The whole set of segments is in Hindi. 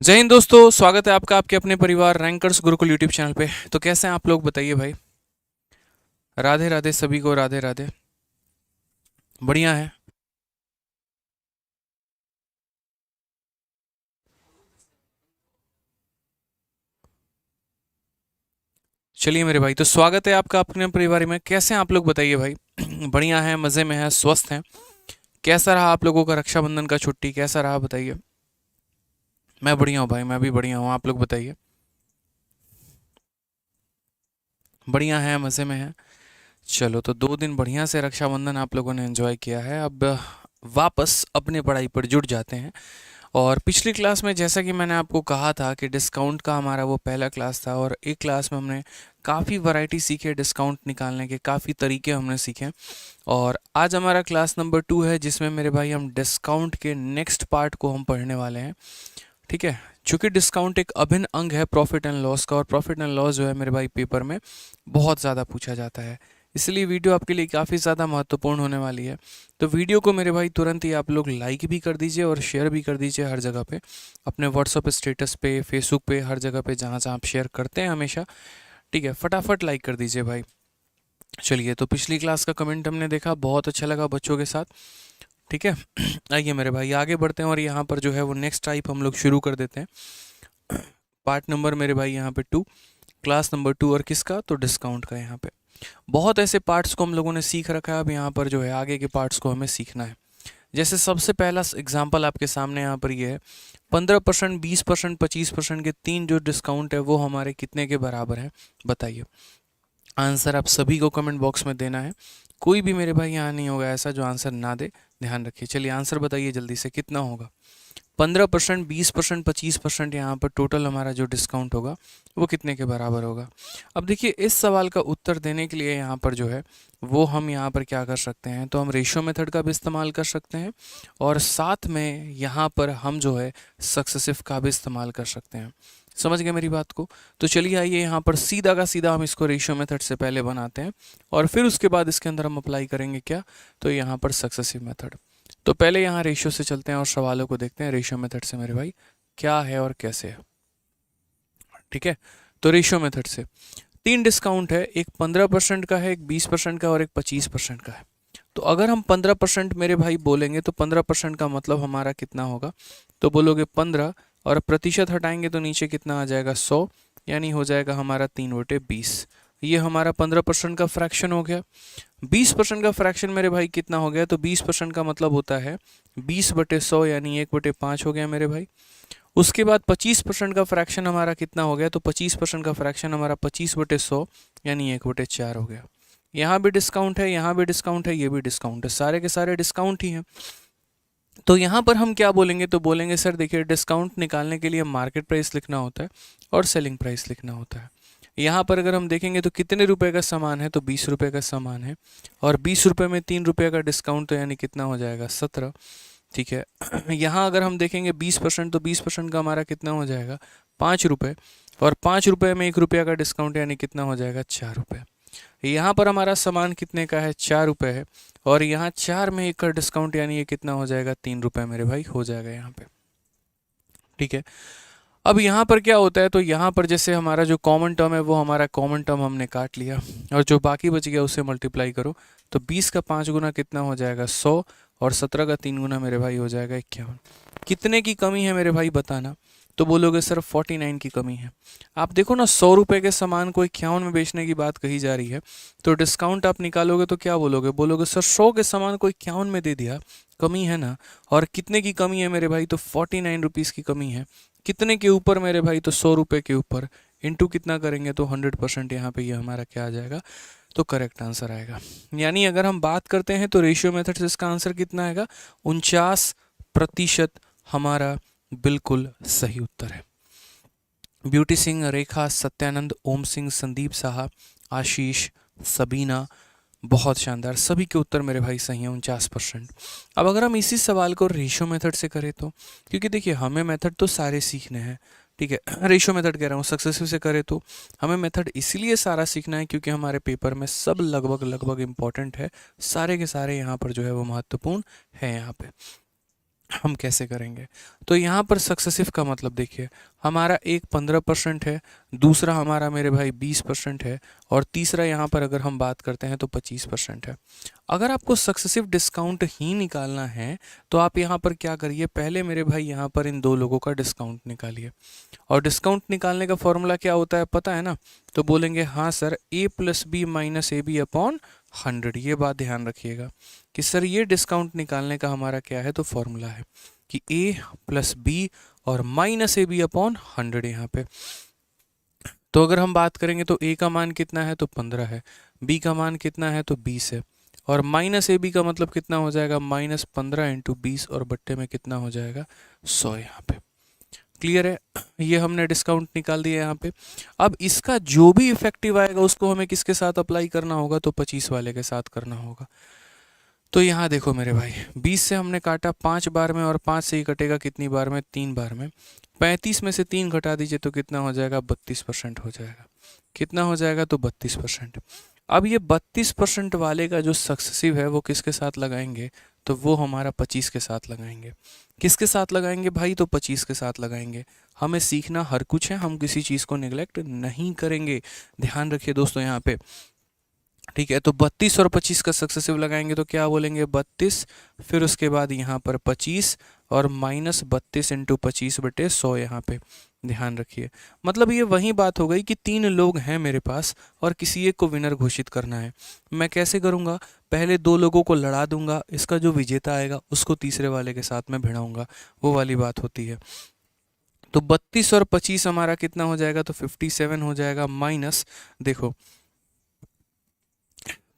जय हिंद दोस्तों, स्वागत है आपका आपके अपने परिवार रैंकर्स गुरुकुल यूट्यूब चैनल पे। तो कैसे हैं आप लोग, बताइए भाई। राधे राधे सभी को, राधे राधे। बढ़िया है। चलिए मेरे भाई, तो स्वागत है आपका अपने परिवार में। कैसे हैं आप लोग, बताइए भाई। बढ़िया है, मज़े में है, स्वस्थ हैं। कैसा रहा आप लोगों का रक्षाबंधन का छुट्टी, कैसा रहा बताइए। मैं बढ़िया हूँ भाई, मैं भी बढ़िया हूँ, आप लोग बताइए। बढ़िया है, मज़े में है। चलो, तो 2 दिन बढ़िया से रक्षाबंधन आप लोगों ने एंजॉय किया है। अब वापस अपने पढ़ाई पर जुट जाते हैं। और पिछली क्लास में जैसा कि मैंने आपको कहा था कि डिस्काउंट का हमारा वो पहला क्लास था, और एक क्लास में हमने काफ़ी वैरायटी सीखे, डिस्काउंट निकालने के काफ़ी तरीके हमने सीखे। और आज हमारा क्लास नंबर 2 है, जिसमें मेरे भाई हम डिस्काउंट के नेक्स्ट पार्ट को हम पढ़ने वाले हैं। ठीक है। चूंकि डिस्काउंट एक अभिन्न अंग है प्रॉफिट एंड लॉस का, और प्रॉफिट एंड लॉस जो है मेरे भाई पेपर में बहुत ज़्यादा पूछा जाता है, इसलिए वीडियो आपके लिए काफ़ी ज़्यादा महत्वपूर्ण होने वाली है। तो वीडियो को मेरे भाई तुरंत ही आप लोग लाइक भी कर दीजिए और शेयर भी कर दीजिए हर जगह पे, अपने व्हाट्सअप स्टेटस पे, फेसबुक पे, हर जगह पे जहाँ जहाँ आप शेयर करते हैं हमेशा। ठीक है, फटाफट लाइक कर दीजिए भाई। चलिए, तो पिछली क्लास का कमेंट हमने देखा, बहुत अच्छा लगा बच्चों के साथ। ठीक है। आइए मेरे भाई आगे बढ़ते हैं, और यहाँ पर जो है वो नेक्स्ट टाइप हम लोग शुरू कर देते हैं। पार्ट नंबर मेरे भाई यहाँ पे 2, क्लास नंबर 2, और किसका, तो डिस्काउंट का। यहाँ पे बहुत ऐसे पार्ट्स को हम लोगों ने सीख रखा है, अब यहाँ पर जो है आगे के पार्ट्स को हमें सीखना है। जैसे सबसे पहला एग्जाम्पल आपके सामने यहाँ पर ये है, 15%, 20%, 25% के तीन जो डिस्काउंट है वो हमारे कितने के बराबर है, बताइए। आंसर आप सभी को कमेंट बॉक्स में देना है। कोई भी मेरे भाई यहाँ नहीं होगा ऐसा जो आंसर ना दे, ध्यान रखिए। चलिए आंसर बताइए जल्दी से, कितना होगा। 15%, 20%, 25%, यहाँ पर टोटल हमारा जो डिस्काउंट होगा वो कितने के बराबर होगा। अब देखिए, इस सवाल का उत्तर देने के लिए यहाँ पर जो है वो हम यहाँ पर क्या कर सकते हैं, तो हम रेशियो मेथड का भी इस्तेमाल कर सकते हैं, और साथ में यहाँ पर हम जो है सक्सेसिव का भी इस्तेमाल कर सकते हैं। समझ गए मेरी बात को। तो चलिए आइए यहाँ पर सीधा का सीधा हम इसको रेशियो मेथड से पहले बनाते हैं, और फिर उसके बाद इसके अंदर हम अप्लाई करेंगे क्या, तो यहाँ पर सक्सेसिव मेथड। तो पहले यहाँ रेशियो से चलते हैं और सवालों को देखते हैं रेशियो मेथड से मेरे भाई, क्या है और कैसे है। ठीक है। तो रेशियो मेथड से 3 डिस्काउंट है, एक 15% का है, एक 20% का, और एक 25% का है। तो अगर हम 15% मेरे भाई बोलेंगे तो 15% का मतलब हमारा कितना होगा, तो बोलोगे 15, और प्रतिशत हटाएंगे तो नीचे कितना आ जाएगा, 100, यानी हो जाएगा हमारा 3/20। ये हमारा 15% का फ्रैक्शन हो गया। 20% का फ्रैक्शन मेरे भाई कितना हो गया, तो 20% का मतलब होता है 20/100, यानी 1/5 हो गया मेरे भाई। उसके बाद 25% का फ्रैक्शन हमारा कितना हो गया, तो 25% का फ्रैक्शन हमारा 25/100, यानी 1/4 हो गया। यहाँ भी डिस्काउंट है, यहाँ भी डिस्काउंट है, ये भी डिस्काउंट है, सारे के सारे डिस्काउंट ही हैं। तो यहाँ पर हम क्या बोलेंगे, तो बोलेंगे सर देखिए, डिस्काउंट निकालने के लिए मार्केट प्राइस लिखना होता है और सेलिंग प्राइस लिखना होता है। यहाँ पर अगर हम देखेंगे तो कितने रुपए का सामान है, तो 20 रुपए का सामान है, और 20 रुपए में 3 रुपए का डिस्काउंट, तो यानी कितना हो जाएगा, 17। ठीक है। यहाँ अगर हम देखेंगे 20%, तो 20% का हमारा कितना हो जाएगा, 5 रुपये, और 5 रुपये में 1 रुपया का डिस्काउंट, यानी कितना हो जाएगा, 4 रुपये। यहाँ पर हमारा सामान कितने का है, 4 रुपये है, और यहाँ 4 में 1 का डिस्काउंट, यानी ये कितना हो जाएगा, 3 रुपये मेरे भाई हो जाएगा यहाँ पे। ठीक है। अब यहाँ पर क्या होता है, तो यहाँ पर जैसे हमारा जो कॉमन टर्म है वो हमारा कॉमन टर्म हमने काट लिया, और जो बाकी बच गया उसे मल्टीप्लाई करो, तो 20 का 5 गुना कितना हो जाएगा, 100, और 17 का 3 गुना मेरे भाई हो जाएगा 51। कितने की कमी है मेरे भाई बताना, तो बोलोगे सर 49 की कमी है। आप देखो ना, 100 रुपये के सामान को 51 में बेचने की बात कही जा रही है, तो डिस्काउंट आप निकालोगे तो क्या बोलोगे, बोलोगे सर 100 के सामान को 51 में दे दिया, कमी है ना। और कितने की कमी है मेरे भाई, तो 49 रुपीज़ की कमी है। कितने के ऊपर मेरे भाई, तो 100 रुपये के ऊपर, इंटू कितना करेंगे, तो 100%, यहाँ पे ये हमारा क्या आ जाएगा, तो करेक्ट आंसर आएगा। यानी अगर हम बात करते हैं तो रेशियो मेथड से इसका आंसर कितना आएगा, 49% हमारा बिल्कुल सही उत्तर है। ब्यूटी सिंह, रेखा, सत्यानंद, ओम सिंह, संदीप साहा, आशीष, सबीना, बहुत शानदार, सभी के उत्तर मेरे भाई सही हैं, 49%। अब अगर हम इसी सवाल को रेशियो मेथड से करें तो, क्योंकि देखिए हमें मेथड तो सारे सीखने हैं। ठीक है, रेशियो मेथड कह रहा हूँ, सक्सेसिव से करें तो हमें मेथड इसीलिए सारा सीखना है क्योंकि हमारे पेपर में सब लगभग लगभग इम्पॉर्टेंट है, सारे के सारे यहाँ पर जो है वो महत्वपूर्ण है यहाँ पे। हम कैसे करेंगे। तो यहाँ पर सक्सेसिव का मतलब देखिए, हमारा एक 15% है, दूसरा हमारा मेरे भाई 20% है, और तीसरा यहाँ पर अगर हम बात करते हैं तो 25% है। अगर आपको सक्सेसिव डिस्काउंट ही निकालना है तो आप यहाँ पर क्या करिए, पहले मेरे भाई यहाँ पर इन दो लोगों का डिस्काउंट निकालिए। और डिस्काउंट निकालने का फॉर्मूला क्या होता है पता है ना, तो बोलेंगे हाँ sir, a plus B minus A B upon 100। ये बात ध्यान रखिएगा कि सर ये डिस्काउंट निकालने का हमारा क्या है, तो फॉर्मूला है कि a प्लस बी और माइनस ए बी अपॉन 100 यहाँ पे। तो अगर हम बात करेंगे तो a का मान कितना है, तो 15 है, b का मान कितना है, तो 20 है, और माइनस ए बी का मतलब कितना हो जाएगा, -15 इंटू 20, और बट्टे में कितना हो जाएगा, 100 यहाँ पे। क्लियर है, ये हमने डिस्काउंट निकाल दिया यहाँ पे। अब इसका जो भी इफेक्टिव आएगा उसको हमें किसके साथ अप्लाई करना होगा, तो 25 वाले के साथ करना होगा। तो यहाँ देखो मेरे भाई, 20 से हमने काटा 5 बार में, और 5 से ही कटेगा कितनी बार में, 3 बार में। 35 में से 3 घटा दीजिए तो कितना हो जाएगा, 32% हो जाएगा। कितना हो जाएगा, तो 32%। अब ये 32% वाले का जो सक्सेसिव है वो किसके साथ लगाएंगे, तो वो हमारा 25 के साथ लगाएंगे। किसके साथ लगाएंगे भाई, तो 25 के साथ लगाएंगे। हमें सीखना हर कुछ है, हम किसी चीज़ को निगलेक्ट नहीं करेंगे, ध्यान रखिए दोस्तों यहाँ पे। ठीक है, तो 32 और 25 का सक्सेसिव लगाएंगे तो क्या बोलेंगे, 32, फिर उसके बाद यहाँ पर 25, और -32 इंटू 25/100 यहाँ पे। ध्यान रखिए, मतलब ये वही बात हो गई कि 3 लोग हैं मेरे पास और किसी एक को विनर घोषित करना है। मैं कैसे करूँगा, पहले 2 लोगों को लड़ा दूंगा, इसका जो विजेता आएगा उसको तीसरे वाले के साथ में भिड़ाऊंगा, वो वाली बात होती है। तो 32 और 25 हमारा कितना हो जाएगा, तो 57 हो जाएगा, माइनस देखो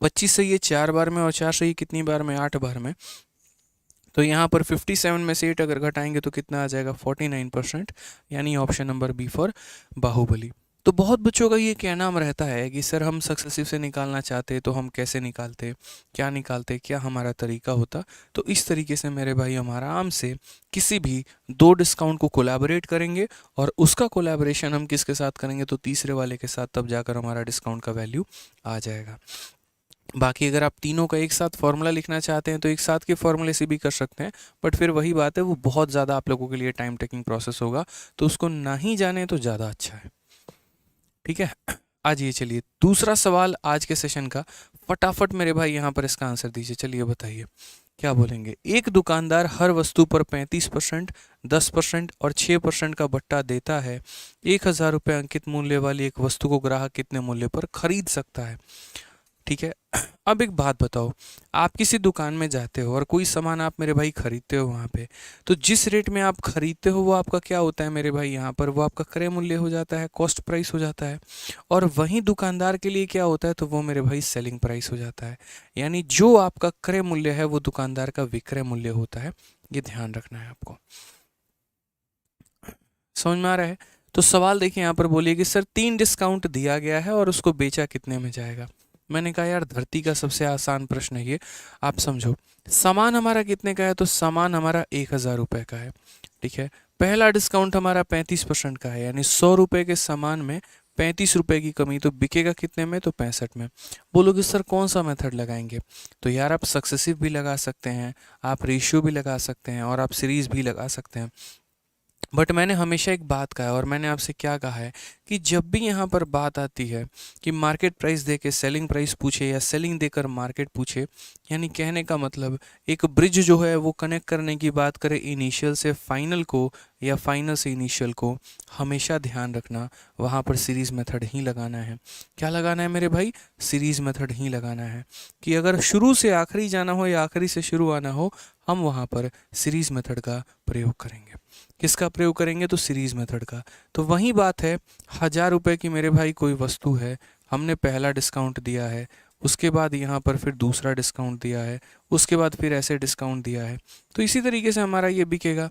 25 से ये 4 बार में, और 4 से ये कितनी बार में, 8 बार में। तो यहाँ पर 57 में से 8 अगर घटाएंगे तो कितना आ जाएगा, 49%, यानी option number B for Baahubali. तो बहुत बच्चों का ये कहना रहता है कि सर हम सक्सेसिव से निकालना चाहते तो हम कैसे निकालते, क्या निकालते, क्या हमारा तरीका होता। तो इस तरीके से मेरे भाई हम आराम से किसी भी 2 डिस्काउंट को कोलैबोरेट करेंगे, और उसका कोलैबोरेशन हम किसके साथ करेंगे, तो तीसरे वाले के साथ, तब जाकर हमारा डिस्काउंट का वैल्यू आ जाएगा। बाकी अगर आप तीनों का एक साथ फॉर्मूला लिखना चाहते हैं तो एक साथ के फॉर्मूले से भी कर सकते हैं, बट फिर वही बात है, वो बहुत ज़्यादा आप लोगों के लिए टाइम टेकिंग प्रोसेस होगा, तो उसको ना ही जाने तो ज़्यादा अच्छा है। ठीक है, आज ये चलिए दूसरा सवाल आज के सेशन का, फटाफट मेरे भाई यहाँ पर इसका आंसर दीजिए। चलिए बताइए क्या बोलेंगे। एक दुकानदार हर वस्तु पर 35%, 10% और 6% का बट्टा देता है। 1000 रुपये अंकित मूल्य वाली एक वस्तु को ग्राहक कितने मूल्य पर खरीद सकता है। ठीक है, अब एक बात बताओ, आप किसी दुकान में जाते हो और कोई सामान आप मेरे भाई खरीदते हो वहाँ पे, तो जिस रेट में आप खरीदते हो वो आपका क्या होता है मेरे भाई, यहाँ पर वो आपका क्रय मूल्य हो जाता है, कॉस्ट प्राइस हो जाता है। और वहीं दुकानदार के लिए क्या होता है, तो वो मेरे भाई सेलिंग प्राइस हो जाता है। यानी जो आपका क्रय मूल्य है वो दुकानदार का विक्रय मूल्य होता है। ये ध्यान रखना है आपको, समझ में आ रहा है। तो सवाल देखिए यहाँ पर, बोलिए कि सर 3 डिस्काउंट दिया गया है और उसको बेचा कितने में जाएगा। मैंने कहा यार धरती का सबसे आसान प्रश्न है ये, आप समझो। सामान हमारा कितने का है, तो सामान हमारा 1000 रुपये का है। ठीक है, पहला डिस्काउंट हमारा 35% का है, यानी 100 रुपये के सामान में 35 रुपये की कमी, तो बिकेगा कितने में, तो 65 में। बोलोगे सर कौन सा मेथड लगाएंगे, तो यार आप सक्सेसिव भी लगा सकते हैं, आप रेशियो भी लगा सकते हैं, और आप सीरीज भी लगा सकते हैं। बट मैंने हमेशा एक बात कहा है, और मैंने आपसे क्या कहा है, कि जब भी यहाँ पर बात आती है कि मार्केट प्राइस दे के सेलिंग प्राइस पूछे या सेलिंग देकर मार्केट पूछे, यानी कहने का मतलब एक ब्रिज जो है वो कनेक्ट करने की बात करें इनिशियल से फाइनल को या फाइनल से इनिशियल को, हमेशा ध्यान रखना वहाँ पर सीरीज़ मेथड ही लगाना है। क्या लगाना है मेरे भाई, सीरीज़ मेथड ही लगाना है, कि अगर शुरू से आखिरी जाना हो या आखिरी से शुरू आना हो, हम वहाँ पर सीरीज़ मेथड का प्रयोग करेंगे। किसका प्रयोग करेंगे, तो सीरीज़ मेथड का। तो वही बात है, 1000 रुपये की मेरे भाई कोई वस्तु है, हमने पहला डिस्काउंट दिया है, उसके बाद यहाँ पर फिर दूसरा डिस्काउंट दिया है, उसके बाद फिर ऐसे डिस्काउंट दिया है, तो इसी तरीके से हमारा ये बिकेगा।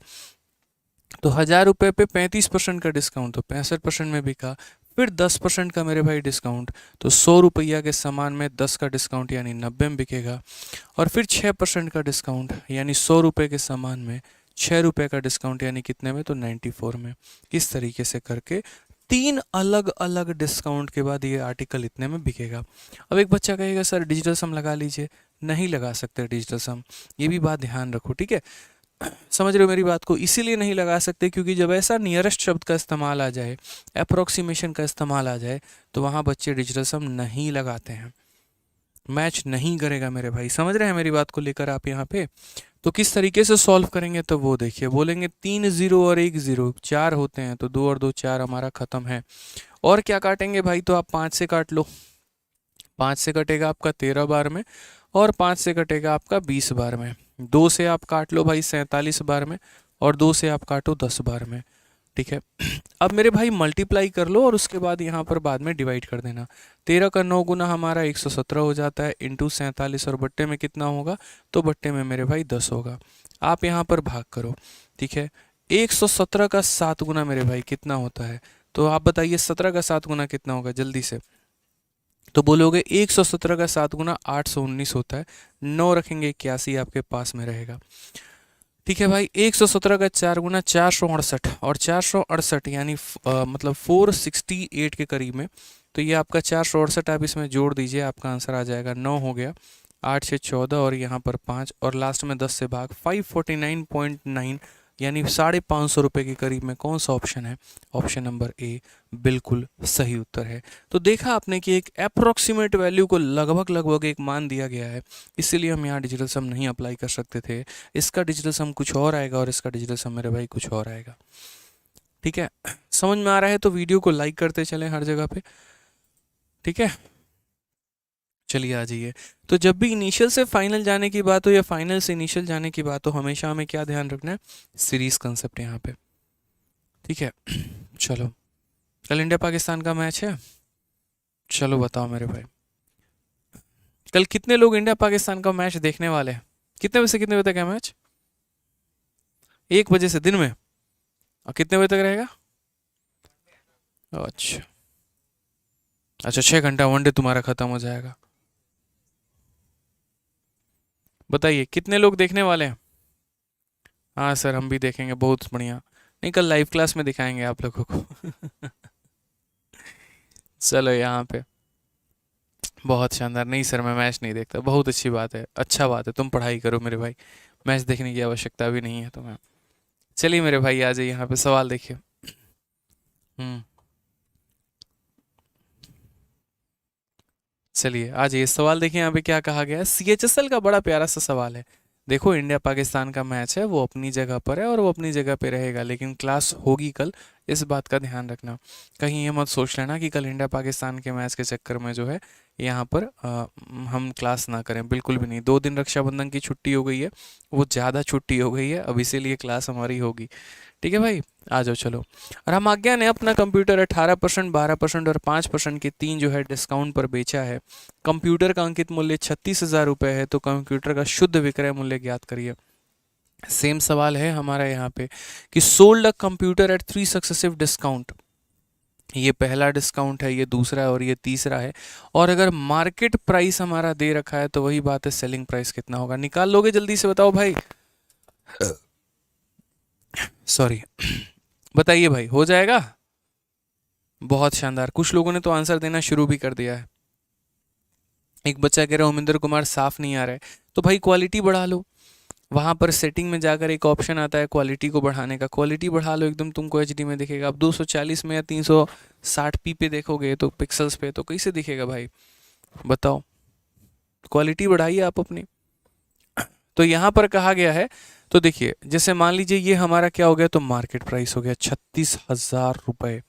तो 1000 रुपये पे 35% का डिस्काउंट, तो 65% में बिका। फिर 10% का मेरे भाई डिस्काउंट, तो 100 रुपया के सामान में 10 का डिस्काउंट यानी 90 में बिकेगा। और फिर 6% का डिस्काउंट, यानी 100 रुपये के सामान में 6 रुपये का डिस्काउंट, यानी कितने में, तो 94 में। इस तरीके से करके 3 अलग अलग डिस्काउंट के बाद ये आर्टिकल इतने में बिकेगा। अब एक बच्चा कहेगा सर डिजिटल सम लगा लीजिए, नहीं लगा सकते डिजिटल सम, ये भी बात ध्यान रखो। ठीक है, समझ रहे हो मेरी बात को? इसीलिए नहीं लगा सकते क्योंकि जब ऐसा नियरेस्ट शब्द का इस्तेमाल आ जाए, अप्रोक्सीमेशन का इस्तेमाल आ जाए, तो वहाँ बच्चे डिजिटल सम नहीं लगाते हैं, मैच नहीं करेगा मेरे भाई। समझ रहे हैं मेरी बात को लेकर आप यहाँ पे? तो किस तरीके से सॉल्व करेंगे, तो वो देखिए, बोलेंगे 3 0 और 1 0, 4 होते हैं तो 2 और 2 4 हमारा खत्म है। और क्या काटेंगे भाई, तो आप 5 से काट लो, 5 से कटेगा आपका 13 बार में, और 5 से कटेगा आपका 20 बार में। 2 से आप काट लो भाई 47 बार में, और 2 से आप काटो 10 बार में। ठीक है। अब मेरे भाई मल्टीप्लाई कर लो और उसके बाद यहाँ पर बाद में डिवाइड कर देना। 13 का 9 गुना हमारा 117 हो जाता है, इंटू 47, और बट्टे में कितना होगा, तो बट्टे में मेरे भाई 10 होगा। आप यहाँ पर भाग करो। ठीक है। 117 का 7 गुना मेरे भाई कितना होता है, तो आप बताइए 17 का 7 गुना कितना होगा जल्दी से। तो बोलोगे 117 का 7 गुना 819 होता है, 9 रखेंगे 81 आपके पास में रहेगा। ठीक है भाई। 117 का 4 गुना 468, और 468 यानी मतलब 468 के करीब में, तो ये आपका 468 आप इसमें जोड़ दीजिए, आपका आंसर आ जाएगा 9 हो गया, 8 से 14 और यहाँ पर 5 और लास्ट में 10 से भाग, 549.9 यानी 550 रुपये के करीब में कौन सा ऑप्शन है, ऑप्शन नंबर ए बिल्कुल सही उत्तर है। तो देखा आपने कि एक अप्रोक्सीमेट वैल्यू को लगभग लगभग एक मान दिया गया है, इसीलिए हम यहाँ डिजिटल सम नहीं अप्लाई कर सकते थे। इसका डिजिटल सम कुछ और आएगा और इसका डिजिटल सम मेरे भाई कुछ और आएगा। ठीक है। समझ में आ रहा है तो वीडियो को लाइक करते चलें हर जगह पे। ठीक है, चलिए आ जाइए। तो जब भी इनिशियल से फाइनल जाने की बात हो या फाइनल से इनिशियल जाने की बात हो, हमेशा हमें क्या ध्यान रखना है, सीरीज कंसेप्ट यहाँ पे। ठीक है। चलो, कल इंडिया पाकिस्तान का मैच है। चलो बताओ मेरे भाई, कल कितने लोग इंडिया पाकिस्तान का मैच देखने वाले हैं? कितने बजे से कितने बजे तक है मैच? 1 बजे से दिन में, और कितने बजे तक रहेगा? अच्छा अच्छा, 6 घंटा वनडे तुम्हारा खत्म हो जाएगा। बताइए कितने लोग देखने वाले हैं? हाँ सर, हम भी देखेंगे, बहुत बढ़िया। नहीं, कल लाइव क्लास में दिखाएंगे आप लोगों को। चलो यहाँ पे, बहुत शानदार। नहीं सर, मैं मैच नहीं देखता। बहुत अच्छी बात है, अच्छा बात है, तुम पढ़ाई करो मेरे भाई, मैच देखने की आवश्यकता भी नहीं है तुम्हें। चलिए मेरे भाई आ जाइए यहाँ पे, सवाल देखिए। हम्म, चलिए आ जाइए, सवाल देखिए यहाँ पे क्या कहा गया है। CHSL का बड़ा प्यारा सा सवाल है। देखो, इंडिया पाकिस्तान का मैच है, वो अपनी जगह पर है और वो अपनी जगह पे रहेगा, लेकिन क्लास होगी कल, इस बात का ध्यान रखना। कहीं ये मत सोच लेना कि कल इंडिया पाकिस्तान के मैच के चक्कर में जो है यहाँ पर हम क्लास ना करें, बिल्कुल भी नहीं। 2 दिन रक्षाबंधन की छुट्टी हो गई है, वो ज़्यादा छुट्टी हो गई है, अब इसीलिए क्लास हमारी होगी। ठीक है भाई, आ जाओ चलो। और हम आज्ञा ने अपना कंप्यूटर 18%, 12% और 5% के 3 जो है डिस्काउंट पर बेचा है। कंप्यूटर का अंकित मूल्य 36,000 रुपये है, तो कंप्यूटर का शुद्ध विक्रय मूल्य ज्ञात करिए। सेम सवाल है हमारा यहाँ पे कि sold a computer eight 3 successive discount. ये पहला डिस्काउंट है, ये दूसरा है और ये तीसरा है। और अगर मार्केट प्राइस हमारा दे रखा है तो वही बात है, सेलिंग प्राइस कितना होगा। निकाल लोगे जल्दी से, बताओ भाई। सॉरी, बताइए भाई, हो जाएगा? बहुत शानदार, कुछ लोगों ने तो आंसर देना शुरू भी कर दिया है। एक बच्चा कह रहा है उमिंदर कुमार साफ नहीं आ रहा है, तो भाई क्वालिटी बढ़ा लो। वहाँ पर सेटिंग में जाकर एक ऑप्शन आता है क्वालिटी को बढ़ाने का, क्वालिटी बढ़ा लो, एकदम तुमको HD में दिखेगा। अब 240 में या 360p पे देखोगे तो पिक्सल्स पे, तो कैसे दिखेगा भाई, बताओ। क्वालिटी बढ़ाइए आप अपनी। तो यहाँ पर कहा गया है, तो देखिए जैसे मान लीजिए ये हमारा क्या हो गया, तो मार्केट प्राइस हो गया 36,000 रुपये,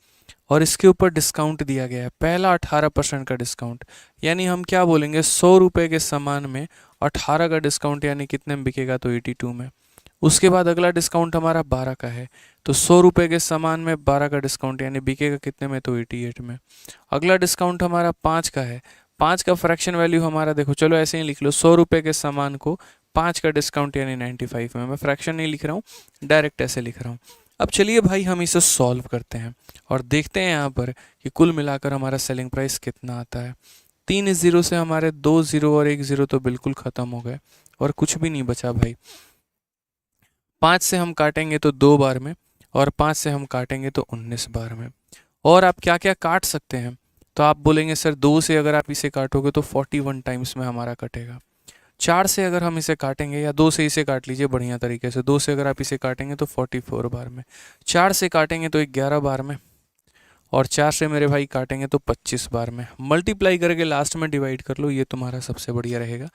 और इसके ऊपर डिस्काउंट दिया गया है, पहला 18% का डिस्काउंट। यानी हम क्या बोलेंगे, 100 रुपये के सामान में 18 का डिस्काउंट, यानी कितने में बिकेगा, तो 82 में। उसके बाद अगला डिस्काउंट हमारा 12 का है, तो 100 रुपये के सामान में 12 का डिस्काउंट, यानी बिकेगा कितने में, तो 88 में। अगला डिस्काउंट हमारा 5 का है, 5 का फ्रैक्शन वैल्यू हमारा, देखो चलो ऐसे ही लिख लो, 100 रुपये के सामान को 5 का डिस्काउंट यानी 95 में। मैं फ्रैक्शन नहीं लिख रहा हूँ, डायरेक्ट ऐसे लिख रहा हूँ। अब चलिए भाई हम इसे सॉल्व करते हैं और देखते हैं यहाँ पर कि कुल मिलाकर हमारा सेलिंग प्राइस कितना आता है। 3 जीरो से हमारे 2 जीरो और 1 जीरो तो बिल्कुल ख़त्म हो गए और कुछ भी नहीं बचा भाई। 5 से हम काटेंगे तो 2 बार में, और 5 से हम काटेंगे तो 19 बार में। और आप क्या क्या काट सकते हैं, तो आप बोलेंगे सर 2 से अगर आप इसे काटोगे तो 41 टाइम्स में हमारा कटेगा। 4 से अगर हम इसे काटेंगे या 2 से इसे काट लीजिए बढ़िया तरीके से, 2 से अगर आप इसे काटेंगे तो 44 बार में, 4 से काटेंगे तो 11 बार में, और 4 से मेरे भाई काटेंगे तो 25 बार में। मल्टीप्लाई करके लास्ट में डिवाइड कर लो, ये तुम्हारा सबसे बढ़िया रहेगा।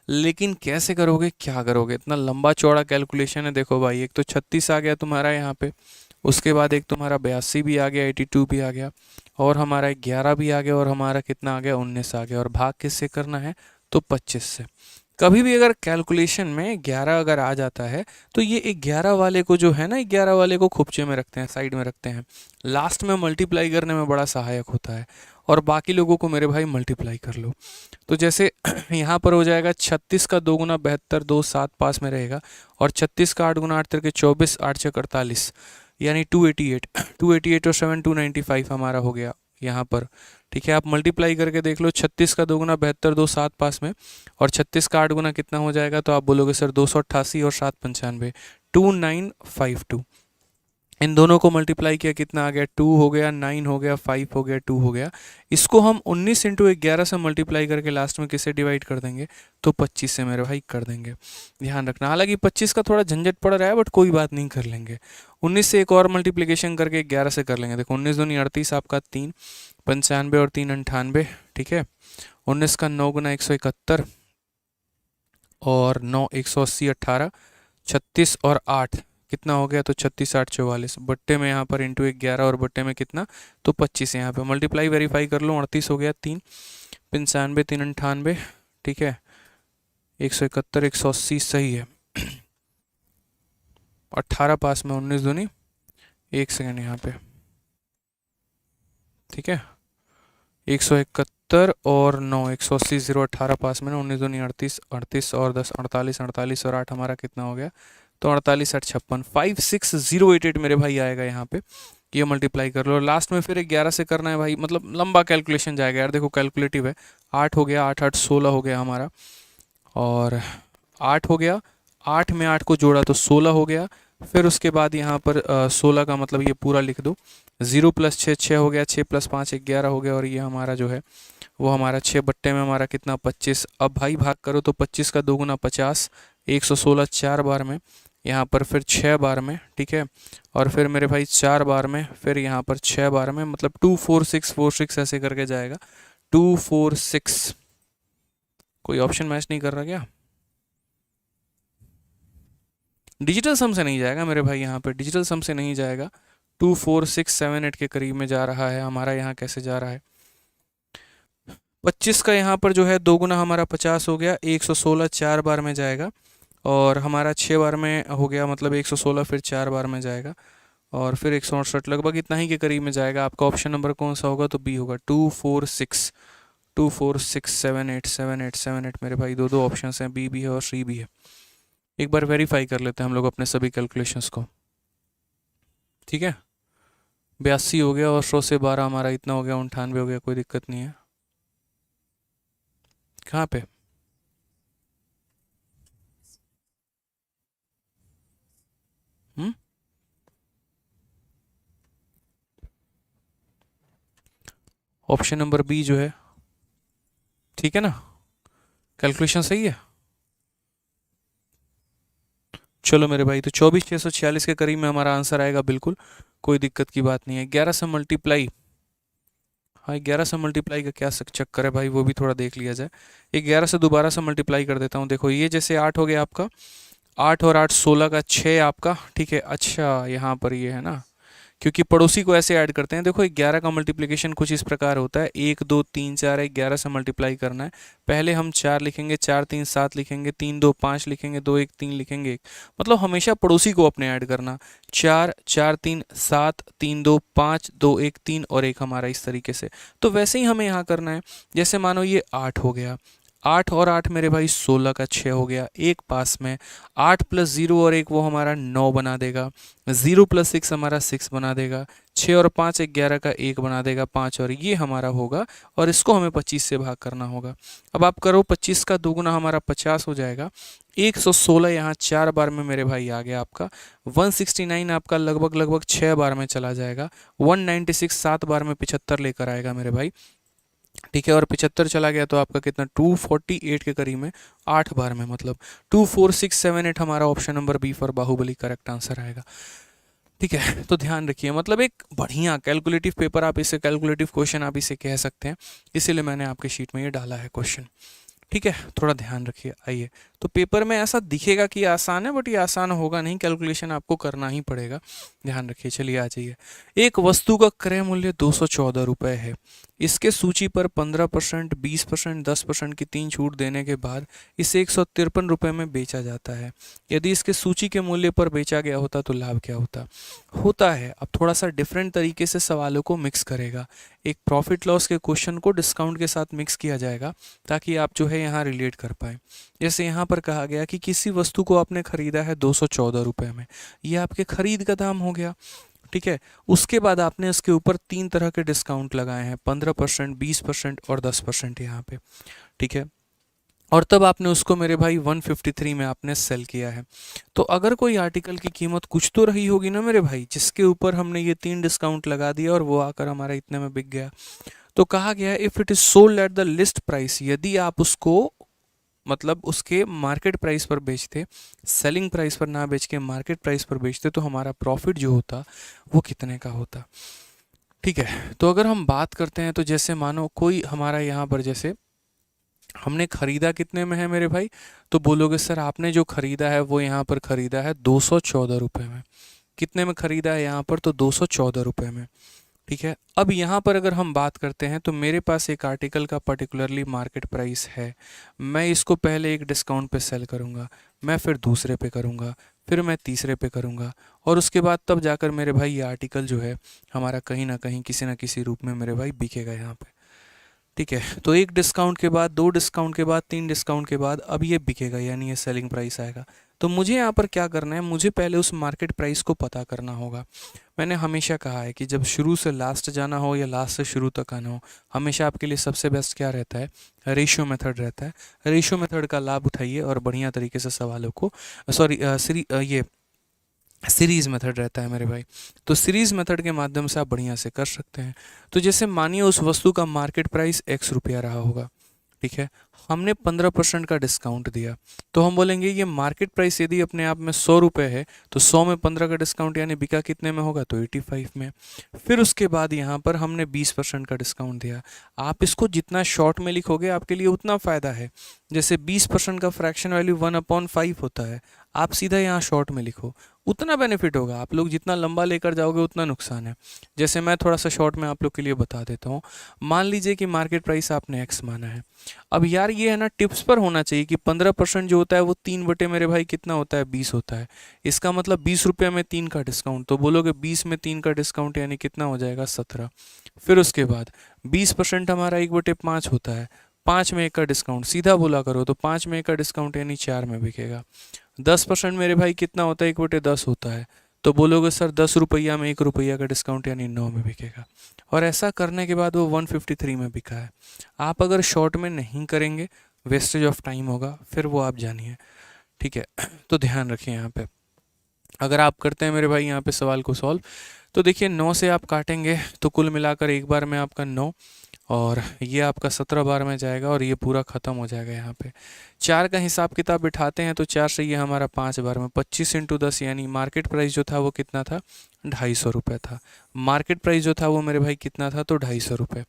लेकिन कैसे करोगे, क्या करोगे, इतना लंबा चौड़ा कैलकुलेशन है। देखो भाई, एक तो 36 आ गया तुम्हारा यहाँ पे, उसके बाद एक तुम्हारा 82 भी आ गया, 82 भी आ गया, और हमारा 11 भी आ गया, और हमारा कितना आ गया, 19 आ गया, और भाग किससे करना है, तो 25 से। कभी भी अगर कैलकुलेशन में 11 अगर आ जाता है तो ये 11 वाले को जो है ना, 11 वाले को खुपचे में रखते हैं, साइड में रखते हैं, लास्ट में मल्टीप्लाई करने में बड़ा सहायक होता है, और बाकी लोगों को मेरे भाई मल्टीप्लाई कर लो। तो जैसे यहाँ पर हो जाएगा 36 का 2 गुना 72, 2 7 पास में रहेगा, और 36 का 8 गुना 8 तिरके 24, 8 छः 48, यानी 288, 288 और 7 295 हमारा हो गया यहाँ पर। ठीक है, आप मल्टीप्लाई करके देख लो, 36 का 2 गुना 72, 2 7 पास में, और 36 का 8 गुना कितना हो जाएगा, तो आप बोलोगे सर 288 और 7 95, 2952। इन दोनों को मल्टीप्लाई किया, कितना आ गया, 2 हो गया, 9 हो गया, 5 हो गया, 2 हो गया। इसको हम 19 इंटू 11 से मल्टीप्लाई करके लास्ट में किससे डिवाइड कर देंगे, तो 25 से मेरे भाई कर देंगे। ध्यान रखना, हालांकि 25 का थोड़ा झंझट पड़ रहा है, बट कोई बात नहीं, कर लेंगे। 19 से एक और मल्टीप्लिकेशन करके 11 से कर लेंगे। देखो 19 दूनी 38, आपका 3 95 और 3 98, ठीक है। 19 का 9 गुना 171, और 9 180 18, 36 और 8 कितना हो गया, तो 36 8 44, बट्टे में यहाँ पर इंटू 11, और बट्टे में कितना, तो 25 यहाँ पे मल्टीप्लाई वेरीफाई कर लो, 38 हो गया, 3 95 3 98, ठीक है, 171 180 सही है। 18 पास में, 19 दूनी, 1 सेकेंड यहाँ पे, ठीक है, 171 और 9 180 0 18 पास में ना, 19 दूनी 38, 38 और 10 48, 48 और 8 हमारा कितना हो गया, तो 48 8 56, 56088 मेरे भाई आएगा यहाँ पे। ये मल्टीप्लाई कर लो, लास्ट में फिर 11 से करना है भाई, मतलब लंबा कैलकुलेशन जाएगा यार। देखो कैलकुलेटिव है, 8 हो गया, 8 8 16 हो गया हमारा, और 8 हो गया, 8 में 8 को जोड़ा तो 16 हो गया। फिर उसके बाद यहाँ पर 16 का मतलब ये पूरा लिख दो, 0 प्लस 6 6 हो गया, 6 प्लस 5 11 हो गया, और ये हमारा जो है वो हमारा 6 बट्टे में हमारा कितना, 25। अब भाई भाग करो तो 25 का 2 गुना 50, 116 4 बार में, यहाँ पर फिर 6 बार में, ठीक है, और फिर मेरे भाई 4 बार में, फिर यहाँ पर 6 बार में, मतलब 2 4 6 4 6 ऐसे करके जाएगा, 2 4 6। कोई ऑप्शन मैच नहीं कर रहा क्या, डिजिटल सम से नहीं जाएगा मेरे भाई, यहाँ पे डिजिटल सम से नहीं जाएगा। 2 4 6 7 8 के करीब में जा रहा है हमारा, यहाँ कैसे जा रहा है, 25 का यहाँ पर जो है 2 गुना हमारा 50 हो गया, 116 4 बार में जाएगा, और हमारा 6 बार में हो गया, मतलब 116 फिर 4 बार में जाएगा, और फिर 168, लगभग इतना ही के करीब में जाएगा। आपका ऑप्शन नंबर कौन सा होगा, तो बी होगा, 2 4 6 2 4 6 7 8 7 8 7 8 मेरे भाई, दो दो ऑप्शन हैं, बी भी है और सी भी है। एक बार वेरीफाई कर लेते हैं हम लोग अपने सभी कैलकुलेशंस को, ठीक है। 82 हो गया, और 100 से 12 हमारा इतना हो गया, 98 हो गया, कोई दिक्कत नहीं है। कहाँ पे, ऑप्शन नंबर बी जो है, ठीक है ना, कैलकुलेशन सही है। चलो मेरे भाई, तो 24 646 के करीब में हमारा आंसर आएगा, बिल्कुल कोई दिक्कत की बात नहीं है। 11 से मल्टीप्लाई, हाँ 11 से मल्टीप्लाई का क्या चक्कर है भाई, वो भी थोड़ा देख लिया जाए। 11 से दोबारा से मल्टीप्लाई कर देता हूँ। देखो ये जैसे 8 हो गया आपका, 8 और 8 16 का 6 आपका, ठीक है। अच्छा यहाँ पर ये है ना, क्योंकि पड़ोसी को ऐसे ऐड करते हैं। देखो 11 का मल्टीप्लिकेशन कुछ इस प्रकार होता है, 1 2 3 4 है, 11 से मल्टीप्लाई करना है। पहले हम 4 लिखेंगे, 4 3 7 लिखेंगे, 3 2 5 लिखेंगे, 2 1 3 लिखेंगे, मतलब हमेशा पड़ोसी को अपने ऐड करना। 4 4 3 7 3 2 5 2 1 3 और 1 हमारा, इस तरीके से। तो वैसे ही हमें यहाँ करना है। जैसे मानो ये 8 हो गया, 8 और 8 मेरे भाई 16 का 6 हो गया, एक पास में 8 प्लस 0 और 1 वो हमारा 9 बना देगा, 0 प्लस 6 हमारा 6 बना देगा, 6 और 5 11 का 1 बना देगा 5, और ये हमारा होगा, और इसको हमें 25 से भाग करना होगा। अब आप करो, 25 का 2 गुना हमारा 50 हो जाएगा, 116 यहाँ 4 बार में मेरे भाई आ गया आपका, 169 आपका लगभग लगभग 6 बार में चला जाएगा, 196 7 बार में 75 लेकर आएगा मेरे भाई, ठीक है, और 75 चला गया तो आपका कितना 248 के करीब में 8 बार में, मतलब 24678 हमारा option number B for Baahubali correct answer आएगा। ठीक है, तो ध्यान रखिए, मतलब एक बढ़िया कैलकुलेटिव पेपर, आप इसे कैलकुलेटिव क्वेश्चन आप इसे कह सकते हैं, इसीलिए मैंने आपके शीट में ये डाला है क्वेश्चन। ठीक है, थोड़ा ध्यान रखिए। आइए, तो पेपर में ऐसा दिखेगा कि आसान है, बट ये आसान होगा नहीं, कैलकुलेशन आपको करना ही पड़ेगा। ध्यान रखिए, चलिए आ जाइए। एक वस्तु का क्रय मूल्य 214 रुपये है। इसके सूची पर 15%, 20%, 10% की 3 छूट देने के बाद इसे 153 रुपये में बेचा जाता है। यदि इसके सूची के मूल्य पर बेचा गया होता तो लाभ क्या होता? होता है, अब थोड़ा सा डिफरेंट तरीके से सवालों को मिक्स करेगा। एक प्रॉफिट लॉस के क्वेश्चन को डिस्काउंट के साथ मिक्स किया जाएगा, ताकि आप जो है यहाँ रिलेट कर पाए। जैसे यहाँ पर कहा गया कि किसी वस्तु को आपने खरीदा है 214 रुपये में, ये आपके खरीद का दाम हो गया। ठीक है, उसके बाद आपने इसके ऊपर 3 तरह के डिस्काउंट लगाए हैं, 15%, 20% और 10% यहाँ पे। ठीक है, और तब आपने उसको मेरे भाई 153 में आपने सेल किया है। तो अगर कोई आर्टिकल की कीमत कुछ तो रही होगी ना मेरे भाई, जिसके ऊपर हमने ये 3 डिस्काउंट लगा दिया और वो आकर हमारा इतने में बिक गया। तो कहा गया है if it is sold at the list price, यदि आप उसको मतलब उसके मार्केट प्राइस पर बेचते, सेलिंग प्राइस पर ना बेच के मार्केट प्राइस पर बेचते, तो हमारा प्रॉफिट जो होता वो कितने का होता। ठीक है, तो अगर हम बात करते हैं, तो जैसे मानो कोई हमारा यहाँ पर जैसे हमने खरीदा कितने में है मेरे भाई, तो बोलोगे सर आपने जो खरीदा है वो यहाँ पर खरीदा है 214 रुपये में। कितने में खरीदा है यहाँ पर? तो 214 रुपये में। ठीक है, अब यहाँ पर अगर हम बात करते हैं, तो मेरे पास एक आर्टिकल का पर्टिकुलरली मार्केट प्राइस है। मैं इसको पहले एक डिस्काउंट पे सेल करूँगा, मैं फिर दूसरे पे करूँगा, फिर मैं तीसरे पे करूँगा, और उसके बाद तब जाकर मेरे भाई ये आर्टिकल जो है हमारा कहीं ना कहीं किसी ना किसी रूप में मेरे भाई बिकेगा यहाँ पे। ठीक है, तो एक डिस्काउंट के बाद, 2 डिस्काउंट के बाद, 3 डिस्काउंट के बाद अब ये बिकेगा, यानी ये सेलिंग प्राइस आएगा। तो मुझे यहाँ पर क्या करना है, मुझे पहले उस मार्केट प्राइस को पता करना होगा। मैंने हमेशा कहा है कि जब शुरू से लास्ट जाना हो या लास्ट से शुरू तक आना हो, हमेशा आपके लिए सबसे बेस्ट क्या रहता है? रेशियो मेथड रहता है। रेशियो मेथड का लाभ उठाइए और बढ़िया तरीके से सवालों को, सॉरी ये सीरीज़ मेथड रहता है मेरे भाई। तो सीरीज़ मेथड के माध्यम से आप बढ़िया से कर सकते हैं। तो जैसे मानिए उस वस्तु का मार्केट प्राइस x रुपया रहा होगा। ठीक है, हमने 15% का डिस्काउंट दिया, तो हम बोलेंगे ये मार्केट प्राइस यदि अपने आप में 100 रुपये है, तो 100 में 15 का डिस्काउंट यानी बिका कितने में होगा? तो 85 में। फिर उसके बाद यहाँ पर हमने 20% का डिस्काउंट दिया। आप इसको जितना शॉर्ट में लिखोगे आपके लिए उतना फ़ायदा है। जैसे 20% का फ्रैक्शन वैल्यू 1/5 होता है, आप सीधा यहाँ शॉर्ट में लिखो, उतना बेनिफिट होगा। आप लोग जितना लंबा लेकर जाओगे उतना नुकसान है। जैसे मैं थोड़ा सा शॉर्ट में आप लोग के लिए बता देता हूँ। मान लीजिए कि मार्केट प्राइस आपने एक्स माना है। अब यार ये है ना, टिप्स पर होना चाहिए कि 15% जो होता है वो 3 बटे मेरे भाई कितना होता है? 20 होता है। इसका मतलब 20 रुपये में 3 का डिस्काउंट, तो बोलोगे 20 में 3 का डिस्काउंट यानी कितना हो जाएगा? 17। फिर उसके बाद 20% हमारा 1/5 होता है, 5 में 1 का डिस्काउंट, सीधा बोला करो तो 5 में 1 का डिस्काउंट यानी 4 में बिकेगा। 10% मेरे भाई कितना होता है? 1/10 होता है, तो बोलोगे सर 10 रुपया में 1 रुपया का डिस्काउंट यानी 9 में बिकेगा। और ऐसा करने के बाद वो 153 में बिका है। आप अगर शॉर्ट में नहीं करेंगे, वेस्टेज ऑफ टाइम होगा, फिर वो आप जानिए। ठीक है, तो ध्यान रखिए यहाँ पे। अगर आप करते हैं मेरे भाई यहाँ पे सवाल को सॉल्व, तो देखिए 9 से आप काटेंगे तो कुल मिलाकर एक बार में आपका 9, और ये आपका 17 बार में जाएगा और ये पूरा ख़त्म हो जाएगा यहाँ पे। 4 का हिसाब किताब बिठाते हैं तो 4 से ये हमारा 5 बार में 25 × 10, यानी मार्केट प्राइस जो था वो कितना था? 250 रुपये था। मार्केट प्राइस जो था वो मेरे भाई कितना था? तो 250 रुपये।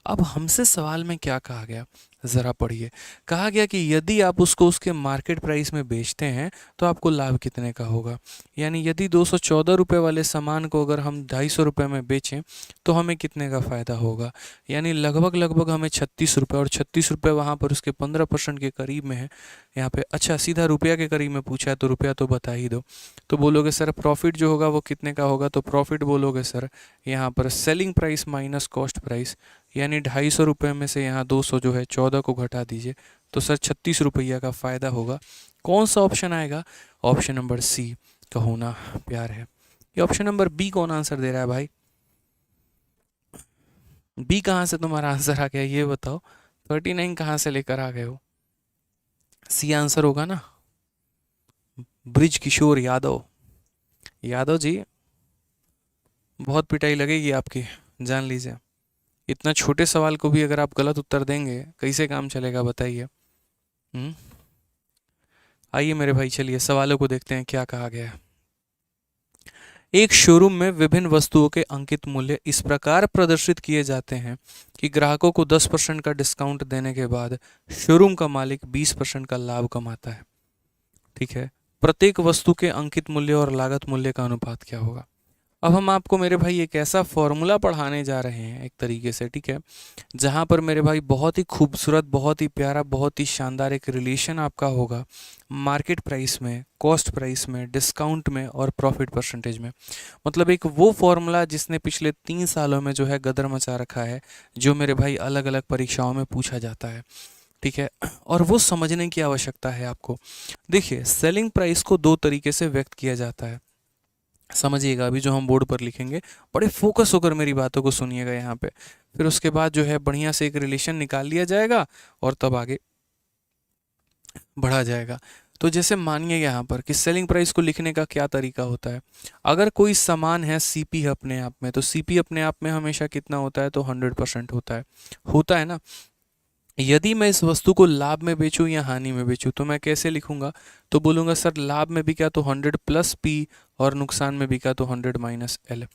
अब हमसे सवाल में क्या कहा गया, ज़रा पढ़िए। कहा गया कि यदि आप उसको उसके मार्केट प्राइस में बेचते हैं तो आपको लाभ कितने का होगा। यानी यदि 214 रुपये वाले सामान को अगर हम 250 रुपये में बेचें तो हमें कितने का फ़ायदा होगा। यानी लगभग हमें 36 रुपये, और 36 रुपये वहाँ पर उसके 15% के करीब में है यहाँ पे। अच्छा, सीधा रुपया के करीब में पूछा है तो रुपया तो बता ही दो। तो बोलोगे सर प्रॉफिट जो होगा वो कितने का होगा, तो प्रॉफिट बोलोगे सर यहाँ पर selling price minus cost price, यानी 250 रुपये में से यहाँ 200 जो है 14 को घटा दीजिए, तो सर 36 रुपया का फ़ायदा होगा। कौन सा ऑप्शन आएगा? ऑप्शन नंबर सी का होना प्यार है। ये ऑप्शन नंबर बी कौन आंसर दे रहा है भाई? बी कहाँ से तुम्हारा आंसर आ गया ये बताओ? 39 कहाँ से लेकर आ गए हो? सी आंसर होगा ना, ब्रिज किशोर यादव। यादव जी बहुत पिटाई लगेगी आपकी, जान लीजिए। इतना छोटे सवाल को भी अगर आप गलत उत्तर देंगे कैसे काम चलेगा बताइए। आइए मेरे भाई चलिए सवालों को देखते हैं क्या कहा गया है। एक शोरूम में विभिन्न वस्तुओं के अंकित मूल्य इस प्रकार प्रदर्शित किए जाते हैं कि ग्राहकों को 10% का डिस्काउंट देने के बाद शोरूम का मालिक 20% का लाभ कमाता है। ठीक है, प्रत्येक वस्तु के अंकित मूल्य और लागत मूल्य का अनुपात क्या होगा। अब हम आपको मेरे भाई एक ऐसा फॉर्मूला पढ़ाने जा रहे हैं एक तरीके से, ठीक है, जहाँ पर मेरे भाई बहुत ही खूबसूरत, बहुत ही प्यारा, बहुत ही शानदार एक रिलेशन आपका होगा मार्केट प्राइस में, कॉस्ट प्राइस में, डिस्काउंट में और प्रॉफिट परसेंटेज में। मतलब एक वो फॉर्मूला जिसने पिछले 3 सालों में जो है गदर मचा रखा है, जो मेरे भाई अलग अलग परीक्षाओं में पूछा जाता है। ठीक है, और वो समझने की आवश्यकता है आपको। देखिए, सेलिंग प्राइस को दो तरीके से व्यक्त किया जाता है, समझिएगा अभी जो हम बोर्ड पर लिखेंगे, बड़े फोकस होकर मेरी बातों को सुनिएगा यहाँ पे। फिर उसके बाद जो है बढ़िया से एक रिलेशन निकाल लिया जाएगा और तब आगे बढ़ा जाएगा। तो जैसे मानिए यहाँ पर कि सेलिंग प्राइस को लिखने का क्या तरीका होता है। अगर कोई सामान है सीपी है अपने आप में, तो सीपी अपने आप में हमेशा कितना होता है, तो 100% होता है ना। यदि मैं इस वस्तु को लाभ में बेचूं या हानि में बेचूं तो मैं कैसे लिखूंगा, तो बोलूंगा सर लाभ में बिका तो 100 प्लस पी और नुकसान में बिका तो 100 माइनस एल।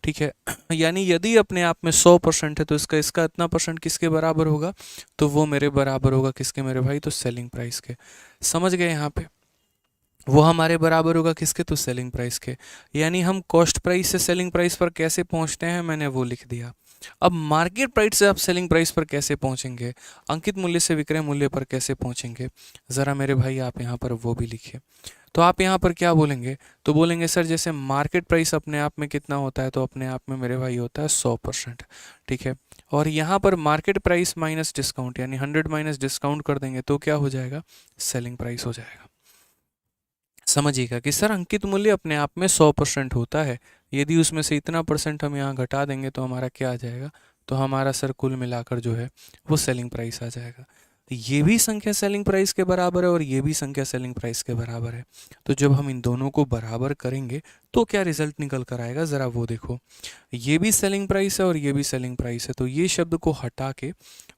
ठीक है, यानी यदि अपने आप में 100% है तो इसका इसका इतना परसेंट किसके बराबर होगा, तो वो मेरे बराबर होगा किसके मेरे भाई, तो सेलिंग प्राइस के। समझ गए यहाँ पे, वो हमारे बराबर होगा किसके, तो सेलिंग प्राइस के। यानी हम कॉस्ट प्राइस से सेलिंग प्राइस पर कैसे पहुंचते हैं, मैंने वो लिख दिया। अब मार्केट प्राइस से आप सेलिंग प्राइस पर कैसे पहुंचेंगे, अंकित मूल्य से विक्रय मूल्य पर कैसे पहुंचेंगे, ज़रा मेरे भाई आप यहाँ पर वो भी लिखिए। तो आप यहाँ पर क्या बोलेंगे, तो बोलेंगे सर जैसे मार्केट प्राइस अपने आप में कितना होता है, तो अपने आप में मेरे भाई होता है 100%। ठीक है, और यहाँ पर मार्केट प्राइस माइनस डिस्काउंट यानी 100 माइनस डिस्काउंट कर देंगे तो क्या हो जाएगा, सेलिंग प्राइस हो जाएगा। समझिएगा कि सर अंकित मूल्य अपने आप में 100% होता है, यदि उसमें से इतना परसेंट हम यहाँ घटा देंगे तो हमारा क्या आ जाएगा, तो हमारा सर कुल मिलाकर जो है वो सेलिंग प्राइस आ जाएगा। तो ये भी संख्या सेलिंग प्राइस के बराबर है और ये भी संख्या सेलिंग प्राइस के बराबर है। तो जब हम इन दोनों को बराबर करेंगे तो क्या रिजल्ट निकल कर आएगा, ज़रा वो देखो। ये भी सेलिंग प्राइस है और ये भी सेलिंग प्राइस है, तो ये शब्द को हटा के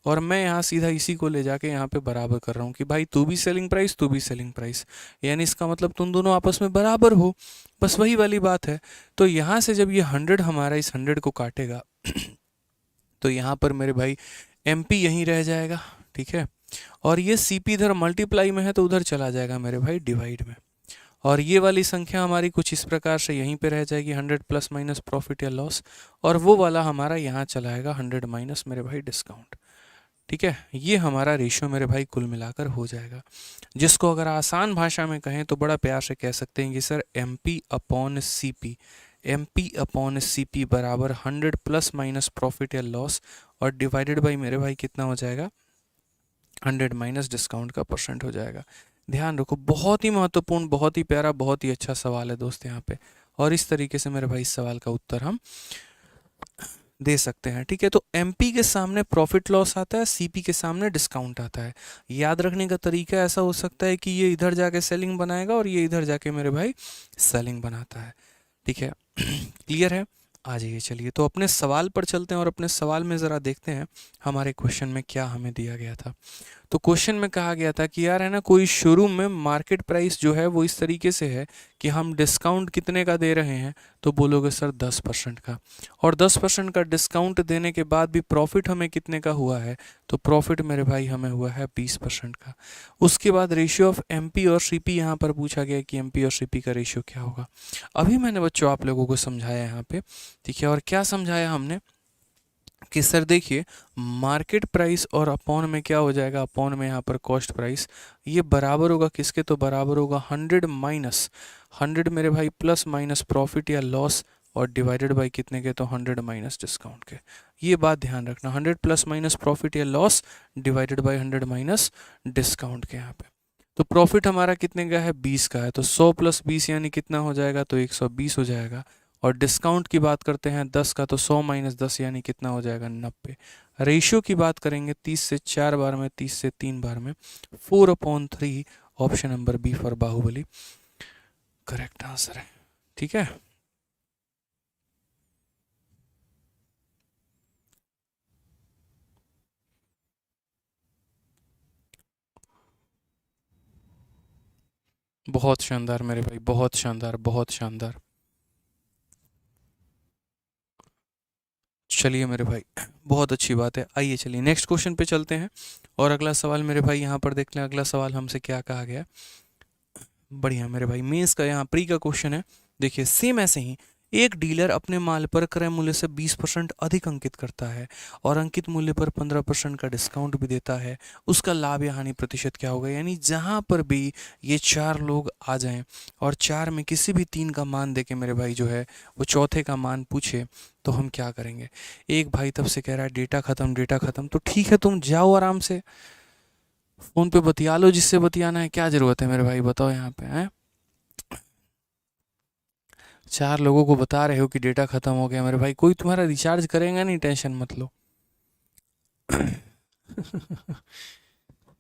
और मैं यहाँ सीधा इसी को ले जाके यहाँ पे बराबर कर रहा हूँ कि भाई तू भी सेलिंग प्राइस, तू भी सेलिंग प्राइस, यानी इसका मतलब तुम दोनों आपस में बराबर हो। बस वही वाली बात है। तो यहाँ से जब ये 100 हमारा इस 100 को काटेगा तो यहाँ पर मेरे भाई एम पी यहीं रह जाएगा। ठीक है, और ये सी पी इधर मल्टीप्लाई में है तो उधर चला जाएगा मेरे भाई डिवाइड में। और ये वाली संख्या हमारी कुछ इस प्रकार से यहीं पे रह जाएगी 100 प्लस माइनस प्रॉफिट या लॉस, और वो वाला हमारा यहाँ चला आएगा 100 माइनस मेरे भाई डिस्काउंट। ठीक है, ये हमारा रेशियो मेरे भाई कुल मिलाकर हो जाएगा, जिसको अगर आसान भाषा में कहें तो बड़ा प्यार से कह सकते हैं कि sir M P upon C P, M P upon C P बराबर 100 प्लस माइनस प्रॉफिट या लॉस और डिवाइडेड बाई मेरे भाई कितना हो जाएगा, 100 माइनस डिस्काउंट का परसेंट हो जाएगा। ध्यान रखो, बहुत ही महत्वपूर्ण, बहुत ही प्यारा, बहुत ही अच्छा सवाल है दोस्त यहाँ पे, और इस तरीके से मेरे भाई इस सवाल का उत्तर हम दे सकते हैं। ठीक है, तो एमपी के सामने प्रॉफिट लॉस आता है, सीपी के सामने डिस्काउंट आता है। याद रखने का तरीका ऐसा हो सकता है कि ये इधर जाके सेलिंग बनाएगा और ये इधर जाके मेरे भाई सेलिंग बनाता है। ठीक है, क्लियर है। आ जाइए, चलिए तो अपने सवाल पर चलते हैं और अपने सवाल में ज़रा देखते हैं हमारे क्वेश्चन में क्या हमें दिया गया था। तो क्वेश्चन में कहा गया था कि यार है ना, कोई शोरूम में मार्केट प्राइस जो है वो इस तरीके से है कि हम डिस्काउंट कितने का दे रहे हैं, तो बोलोगे सर 10% का, और 10% का डिस्काउंट देने के बाद भी प्रॉफिट हमें कितने का हुआ है, तो प्रॉफिट मेरे भाई हमें हुआ है 20% का। उसके बाद रेशियो ऑफ एमपी और सीपी यहाँ पर पूछा गया कि एमपी और सीपी का रेशियो क्या होगा। अभी मैंने बच्चों आप लोगों को समझाया यहाँ पे, ठीक है, और क्या समझाया हमने कि सर देखिए मार्केट प्राइस और अपॉन में क्या हो जाएगा, अपॉन में यहाँ पर कॉस्ट प्राइस, ये बराबर होगा किसके, तो बराबर होगा 100 माइनस 100 मेरे भाई प्लस माइनस प्रॉफिट या लॉस और डिवाइडेड बाई कितने के, तो 100 माइनस डिस्काउंट के। ये बात ध्यान रखना, 100 प्लस माइनस प्रॉफिट या loss divided by 100 minus discount के। यहाँ पे तो प्रॉफिट हमारा कितने का है, 20 का है, तो 100 प्लस 20 यानी कितना हो जाएगा, तो 120 हो जाएगा। और डिस्काउंट की बात करते हैं 10 का, तो 100 माइनस 10 यानी कितना हो जाएगा, 90। रेशियो की बात करेंगे 30 से 4 बार में, 30 से 3 बार में, 4/3। Option number B for Baahubali correct answer है। ठीक है, बहुत शानदार मेरे भाई, बहुत शानदार, बहुत शानदार। चलिए मेरे भाई, बहुत अच्छी बात है। आइए चलिए नेक्स्ट क्वेश्चन पे चलते हैं। और अगला सवाल मेरे भाई यहाँ पर देख लें, अगला सवाल हमसे क्या कहा गया है। बढ़िया मेरे भाई, मेंस का यहाँ प्री का क्वेश्चन है। देखिए सेम ऐसे ही एक डीलर अपने माल पर क्रय मूल्य से 20% अधिक अंकित करता है और अंकित मूल्य पर 15% का डिस्काउंट भी देता है। उसका लाभ या हानि प्रतिशत क्या होगा? यानी जहां पर भी ये चार लोग आ जाएं और चार में किसी भी तीन का मान देके मेरे भाई जो है वो चौथे का मान पूछे, तो हम क्या करेंगे? एक भाई तब से कह रहा है डेटा खत्म, डेटा खत्म। तो ठीक है, तुम जाओ आराम से फोन पे बतिया लो जिससे बतियाना है, क्या जरूरत है मेरे भाई, बताओ यहाँ पे हैं। चार लोगों को बता रहे हो कि डेटा खत्म हो गया मेरे भाई, कोई तुम्हारा रिचार्ज करेगा नहीं, टेंशन मत लो।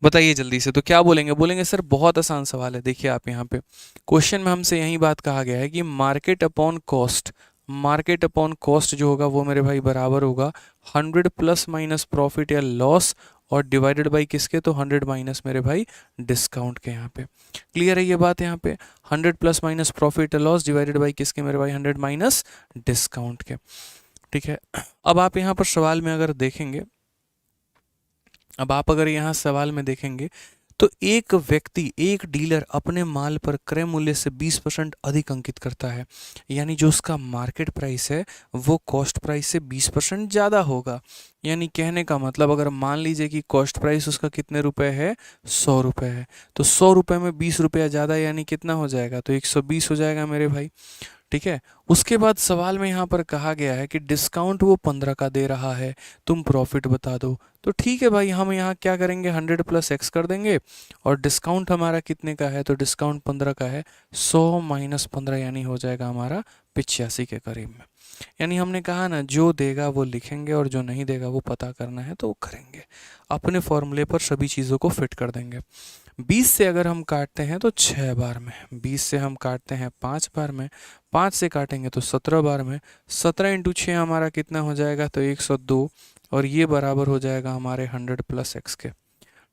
बताइए जल्दी से, तो क्या बोलेंगे? बोलेंगे सर बहुत आसान सवाल है। देखिए आप यहाँ पे क्वेश्चन में हमसे यही बात कहा गया है कि market upon cost, market upon cost जो होगा वो मेरे भाई बराबर होगा 100 प्लस माइनस प्रॉफिट या लॉस, और डिवाइडेड बाई किसके? तो 100 माइनस मेरे भाई डिस्काउंट के। यहाँ पे क्लियर है ये बात? यहाँ पे 100 प्लस माइनस प्रॉफिट या लॉस डिवाइडेड बाई किसके मेरे भाई? 100 माइनस डिस्काउंट के। ठीक है, अब आप यहाँ पर सवाल में अगर देखेंगे, अब आप अगर यहाँ सवाल में देखेंगे तो एक व्यक्ति, एक डीलर अपने माल पर क्रय मूल्य से 20% अधिक अंकित करता है, यानी जो उसका मार्केट प्राइस है वो कॉस्ट प्राइस से 20% ज़्यादा होगा। यानी कहने का मतलब, अगर मान लीजिए कि कॉस्ट प्राइस उसका कितने रुपए है? 100 रुपये है, तो 100 रुपये में 20 रुपया ज़्यादा यानी कितना हो जाएगा? तो 120 हो जाएगा मेरे भाई। ठीक है, उसके बाद सवाल में यहाँ पर कहा गया है कि डिस्काउंट वो 15 का दे रहा है, तुम प्रॉफिट बता दो। तो ठीक है भाई, हम यहाँ क्या करेंगे? 100 प्लस एक्स कर देंगे, और डिस्काउंट हमारा कितने का है? तो डिस्काउंट 15 का है, 100 माइनस 15 यानी हो जाएगा हमारा 85 के करीब में। यानी हमने कहा ना, जो देगा वो लिखेंगे और जो नहीं देगा वो पता करना है तो वो करेंगे, अपने फॉर्मूले पर सभी चीज़ों को फिट कर देंगे। 20 से अगर हम काटते हैं तो 6 बार में, 20 से हम काटते हैं 5 बार में, 5 से काटेंगे तो 17 बार में, 17 इंटू 6 हमारा कितना हो जाएगा? तो 102, और ये बराबर हो जाएगा हमारे 100 प्लस एक्स के।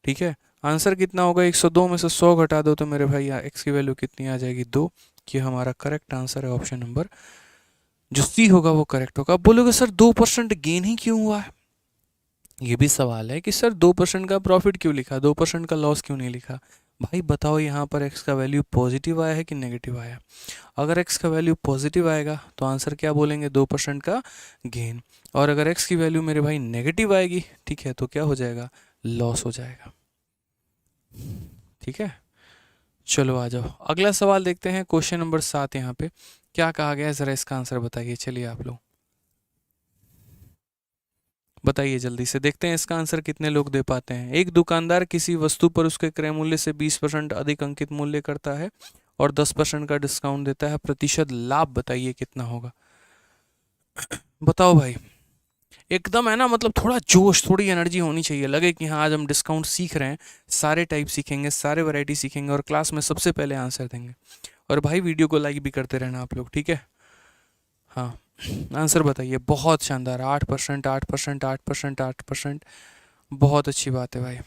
ठीक है, आंसर कितना होगा? 102 में से 100 घटा दो तो मेरे भाई एक्स की वैल्यू कितनी आ जाएगी? 2। ये हमारा करेक्ट आंसर है, ऑप्शन नंबर जो सी होगा वो करेक्ट होगा। अब बोलोगे सर 2% गेन ही क्यों हुआ है? ये भी सवाल है कि सर 2% का प्रॉफिट क्यों लिखा, 2% का लॉस क्यों नहीं लिखा? भाई बताओ, यहाँ पर एक्स का वैल्यू पॉजिटिव आया है कि नेगेटिव आया? अगर एक्स का वैल्यू पॉजिटिव आएगा तो आंसर क्या बोलेंगे? 2% का गेन। और अगर एक्स की वैल्यू मेरे भाई नेगेटिव आएगी, ठीक है, तो क्या हो जाएगा? लॉस हो जाएगा। ठीक है, चलो आ जाओ अगला सवाल देखते हैं। क्वेश्चन नंबर 7 यहाँ पे क्या कहा गया है, ज़रा इसका आंसर बताइए। चलिए आप लोग बताइए जल्दी से, देखते हैं इसका आंसर कितने लोग दे पाते हैं। एक दुकानदार किसी वस्तु पर उसके क्रय मूल्य से 20% अधिक अंकित मूल्य करता है और 10% का डिस्काउंट देता है। प्रतिशत लाभ बताइए कितना होगा? बताओ भाई, एकदम है ना, मतलब थोड़ा जोश, थोड़ी एनर्जी होनी चाहिए, लगे कि हाँ आज हम डिस्काउंट सीख रहे हैं, सारे टाइप सीखेंगे, सारे वैरायटी सीखेंगे और क्लास में सबसे पहले आंसर देंगे। और भाई वीडियो को लाइक भी करते रहना आप लोग, ठीक है? हाँ, आंसर बताइए। बहुत शानदार, 8%, 8%, 8%, 8%। बहुत अच्छी बात है भाई।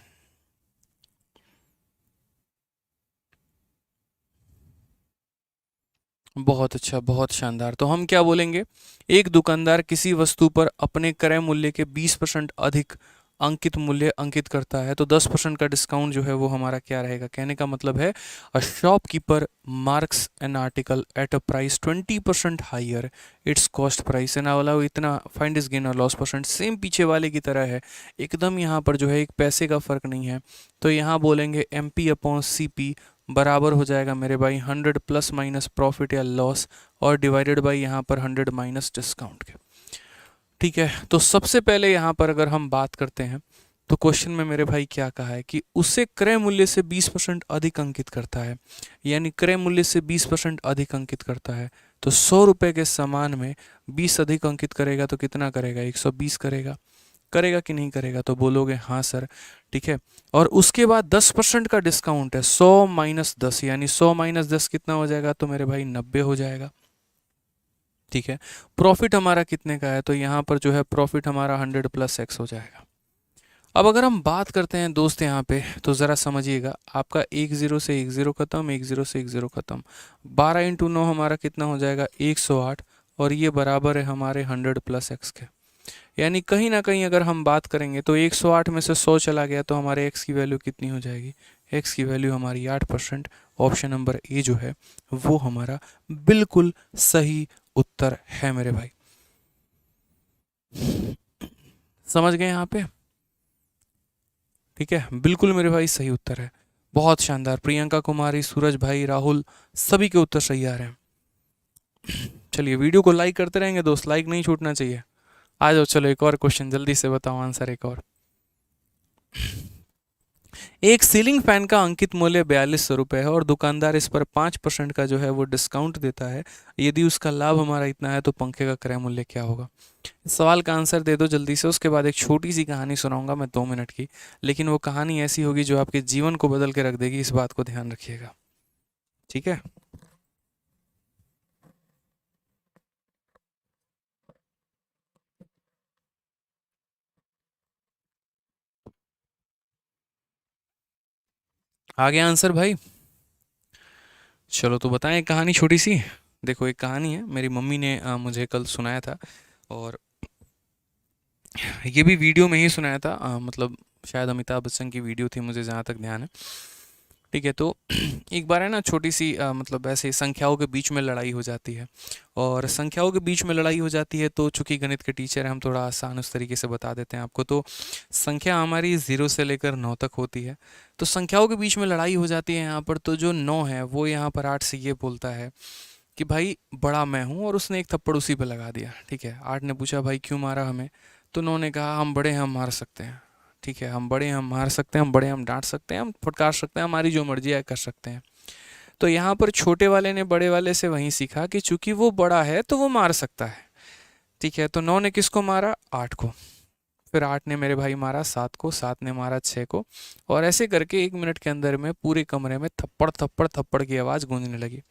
बहुत अच्छा, बहुत शानदार। तो हम क्या बोलेंगे? एक दुकानदार किसी वस्तु पर अपने क्रय मूल्य के 20% अधिक अंकित मूल्य अंकित करता है, तो 10% का डिस्काउंट जो है वो हमारा क्या रहेगा? कहने का मतलब है, a shopkeeper marks an article at a price 20% higher it's cost price and वाला इतना, फाइंड इज गेन और लॉस परसेंट, सेम पीछे वाले की तरह है एकदम। यहाँ पर जो है एक पैसे का फर्क नहीं है, तो यहाँ बोलेंगे M P upon C P बराबर हो जाएगा मेरे भाई 100 प्लस माइनस प्रॉफिट या लॉस, और डिवाइडेड बाई यहाँ पर 100 माइनस डिस्काउंट के। ठीक है, तो सबसे पहले यहाँ पर अगर हम बात करते हैं तो क्वेश्चन में मेरे भाई क्या कहा है कि उसे क्रय मूल्य से 20% अधिक अंकित करता है, यानी क्रय मूल्य से 20% अधिक अंकित करता है। तो 100 रुपये के सामान में 20 अधिक अंकित करेगा तो कितना करेगा? 120 करेगा। करेगा कि नहीं करेगा? तो बोलोगे हाँ सर। ठीक है, और उसके बाद 10% का डिस्काउंट है, 100 माइनस 10, यानी 100 माइनस 10 कितना हो जाएगा? तो मेरे भाई 90 हो जाएगा। ठीक है, प्रॉफिट हमारा कितने का है? तो यहाँ पर जो है प्रॉफिट हमारा 100 प्लस एक्स हो जाएगा। अब अगर हम बात करते हैं दोस्त यहाँ पे, तो ज़रा समझिएगा, आपका एक ज़ीरो से एक ज़ीरो ख़त्म, एक ज़ीरो से एक ज़ीरो ख़त्म, 12 × 9 हमारा कितना हो जाएगा 108, और ये बराबर है हमारे 100 + x के। यानी कहीं ना कहीं अगर हम बात करेंगे तो 108 में से 100 चला गया तो हमारे x की वैल्यू कितनी हो जाएगी, x की वैल्यू हमारी 8%। ऑप्शन नंबर ए जो है वो हमारा बिल्कुल सही उत्तर है मेरे भाई। समझ गए यहाँ पे? ठीक है, बिल्कुल मेरे भाई सही उत्तर है। बहुत शानदार, प्रियंका कुमारी, सूरज भाई, राहुल, सभी के उत्तर सही आ रहे हैं। चलिए वीडियो को लाइक करते रहेंगे दोस्त, लाइक नहीं छूटना चाहिए। आ जाओ, चलो एक और क्वेश्चन, जल्दी से बताओ आंसर एक और। एक सीलिंग फैन का अंकित मूल्य 4200 रुपये है और दुकानदार इस पर 5% का जो है वो डिस्काउंट देता है। यदि उसका लाभ हमारा इतना है तो पंखे का क्रय मूल्य क्या होगा? इस सवाल का आंसर दे दो जल्दी से, उसके बाद एक छोटी सी कहानी सुनाऊंगा मैं 2 मिनट की, लेकिन वो कहानी ऐसी होगी जो आपके जीवन को बदल के रख देगी, इस बात को ध्यान रखिएगा। ठीक है, आ गया आंसर भाई? चलो तो बताएं कहानी छोटी सी। देखो एक कहानी है, मेरी मम्मी ने मुझे कल सुनाया था, और ये भी वीडियो में ही सुनाया था, मतलब शायद अमिताभ बच्चन की वीडियो थी मुझे जहाँ तक ध्यान है। ठीक है, तो एक बार है ना, छोटी सी मतलब ऐसे संख्याओं के बीच में लड़ाई हो जाती है, और संख्याओं के बीच में लड़ाई हो जाती है तो चूंकि गणित के टीचर हैं हम थोड़ा आसान उस तरीके से बता देते हैं आपको। तो संख्या हमारी 0 से लेकर 9 तक होती है। तो संख्याओं के बीच में लड़ाई हो जाती है यहाँ पर, तो जो 9 है वो यहाँ पर 8 से ये बोलता है कि भाई बड़ा मैं हूँ, और उसने एक थप्पड़ उसी पे लगा दिया। ठीक है, 8 ने पूछा भाई क्यों मारा हमें? तो 9 ने कहा हम बड़े हैं, हम मार सकते हैं। ठीक है, हम बड़े हैं, हम मार सकते हैं, हम बड़े हैं, हम डांट सकते हैं, हम फटकार सकते हैं, हमारी जो मर्जी है कर सकते हैं। तो यहाँ पर छोटे वाले ने बड़े वाले से वही सीखा कि चूंकि वो बड़ा है तो वो मार सकता है। ठीक है, तो 9 ने किसको मारा? 8 को। फिर 8 ने मेरे भाई मारा 7 को, 7 ने मारा 6 को, और ऐसे करके 1 मिनट के अंदर में पूरे कमरे में थप्पड़ थप्पड़ थप्पड़ की आवाज़ गूंजने लगी।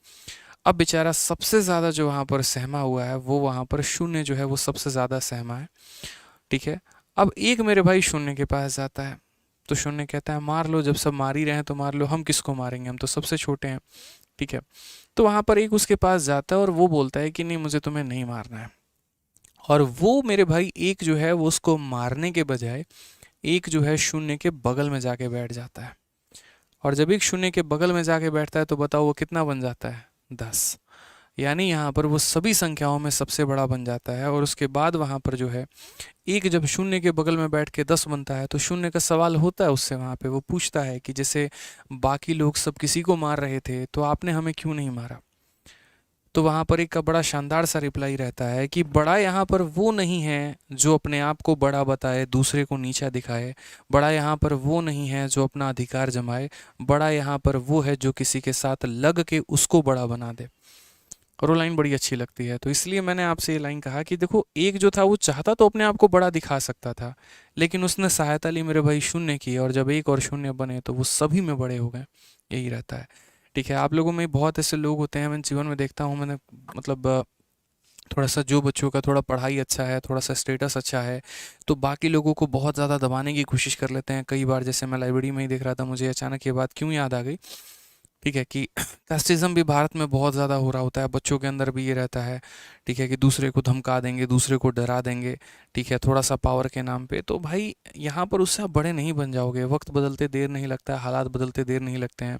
अब बेचारा सबसे ज़्यादा जो वहाँ पर सहमा हुआ है, वो वहाँ पर शून्य जो है वो सबसे ज़्यादा सहमा है। ठीक है, अब एक मेरे भाई शून्य के पास जाता है, तो शून्य कहता है मार लो, जब सब मार ही रहे हैं तो मार लो, हम किसको मारेंगे, हम तो सबसे छोटे हैं। ठीक है, तो वहाँ पर एक उसके पास जाता है और वो बोलता है कि नहीं मुझे तुम्हें नहीं मारना है। और वो मेरे भाई एक जो है वो उसको मारने के बजाय एक जो है शून्य के बगल में जाके बैठ जाता है। और जब एक शून्य के बगल में जाके बैठता है तो बताओ वो कितना बन जाता है? 10। यानी यहाँ पर वो सभी संख्याओं में सबसे बड़ा बन जाता है। और उसके बाद वहाँ पर जो है एक जब शून्य के बगल में बैठ के 10 बनता है तो शून्य का सवाल होता है उससे, वहाँ पे वो पूछता है कि जैसे बाकी लोग सब किसी को मार रहे थे तो आपने हमें क्यों नहीं मारा? तो वहाँ पर एक का बड़ा शानदार सा रिप्लाई रहता है कि बड़ा यहाँ पर वो नहीं है जो अपने आप को बड़ा बताए, दूसरे को नीचा दिखाए। बड़ा यहाँ पर वो नहीं है जो अपना अधिकार जमाए। बड़ा यहाँ पर वो है जो किसी के साथ लग के उसको बड़ा बना दे। और वो लाइन बड़ी अच्छी लगती है, तो इसलिए मैंने आपसे ये लाइन कहा कि देखो एक जो था वो चाहता तो अपने आप को बड़ा दिखा सकता था, लेकिन उसने सहायता ली मेरे भाई शून्य की, और जब एक और शून्य बने तो वो सभी में बड़े हो गए। यही रहता है। ठीक है, आप लोगों में बहुत ऐसे लोग होते हैं, मैंने जीवन में देखता हूँ, मैंने मतलब थोड़ा सा जो बच्चों का थोड़ा पढ़ाई अच्छा है, थोड़ा सा स्टेटस अच्छा है, तो बाकी लोगों को बहुत ज़्यादा दबाने की कोशिश कर लेते हैं। कई बार जैसे मैं लाइब्रेरी में ही देख रहा था, मुझे अचानक ये बात क्यों याद आ गई, ठीक है, कि कास्टिज़्म भी भारत में बहुत ज़्यादा हो रहा होता है, बच्चों के अंदर भी ये रहता है। ठीक है, कि दूसरे को धमका देंगे, दूसरे को डरा देंगे। ठीक है, थोड़ा सा पावर के नाम पे, तो भाई यहाँ पर उससे आप बड़े नहीं बन जाओगे। वक्त बदलते देर नहीं लगता है, हालात बदलते देर नहीं लगते हैं।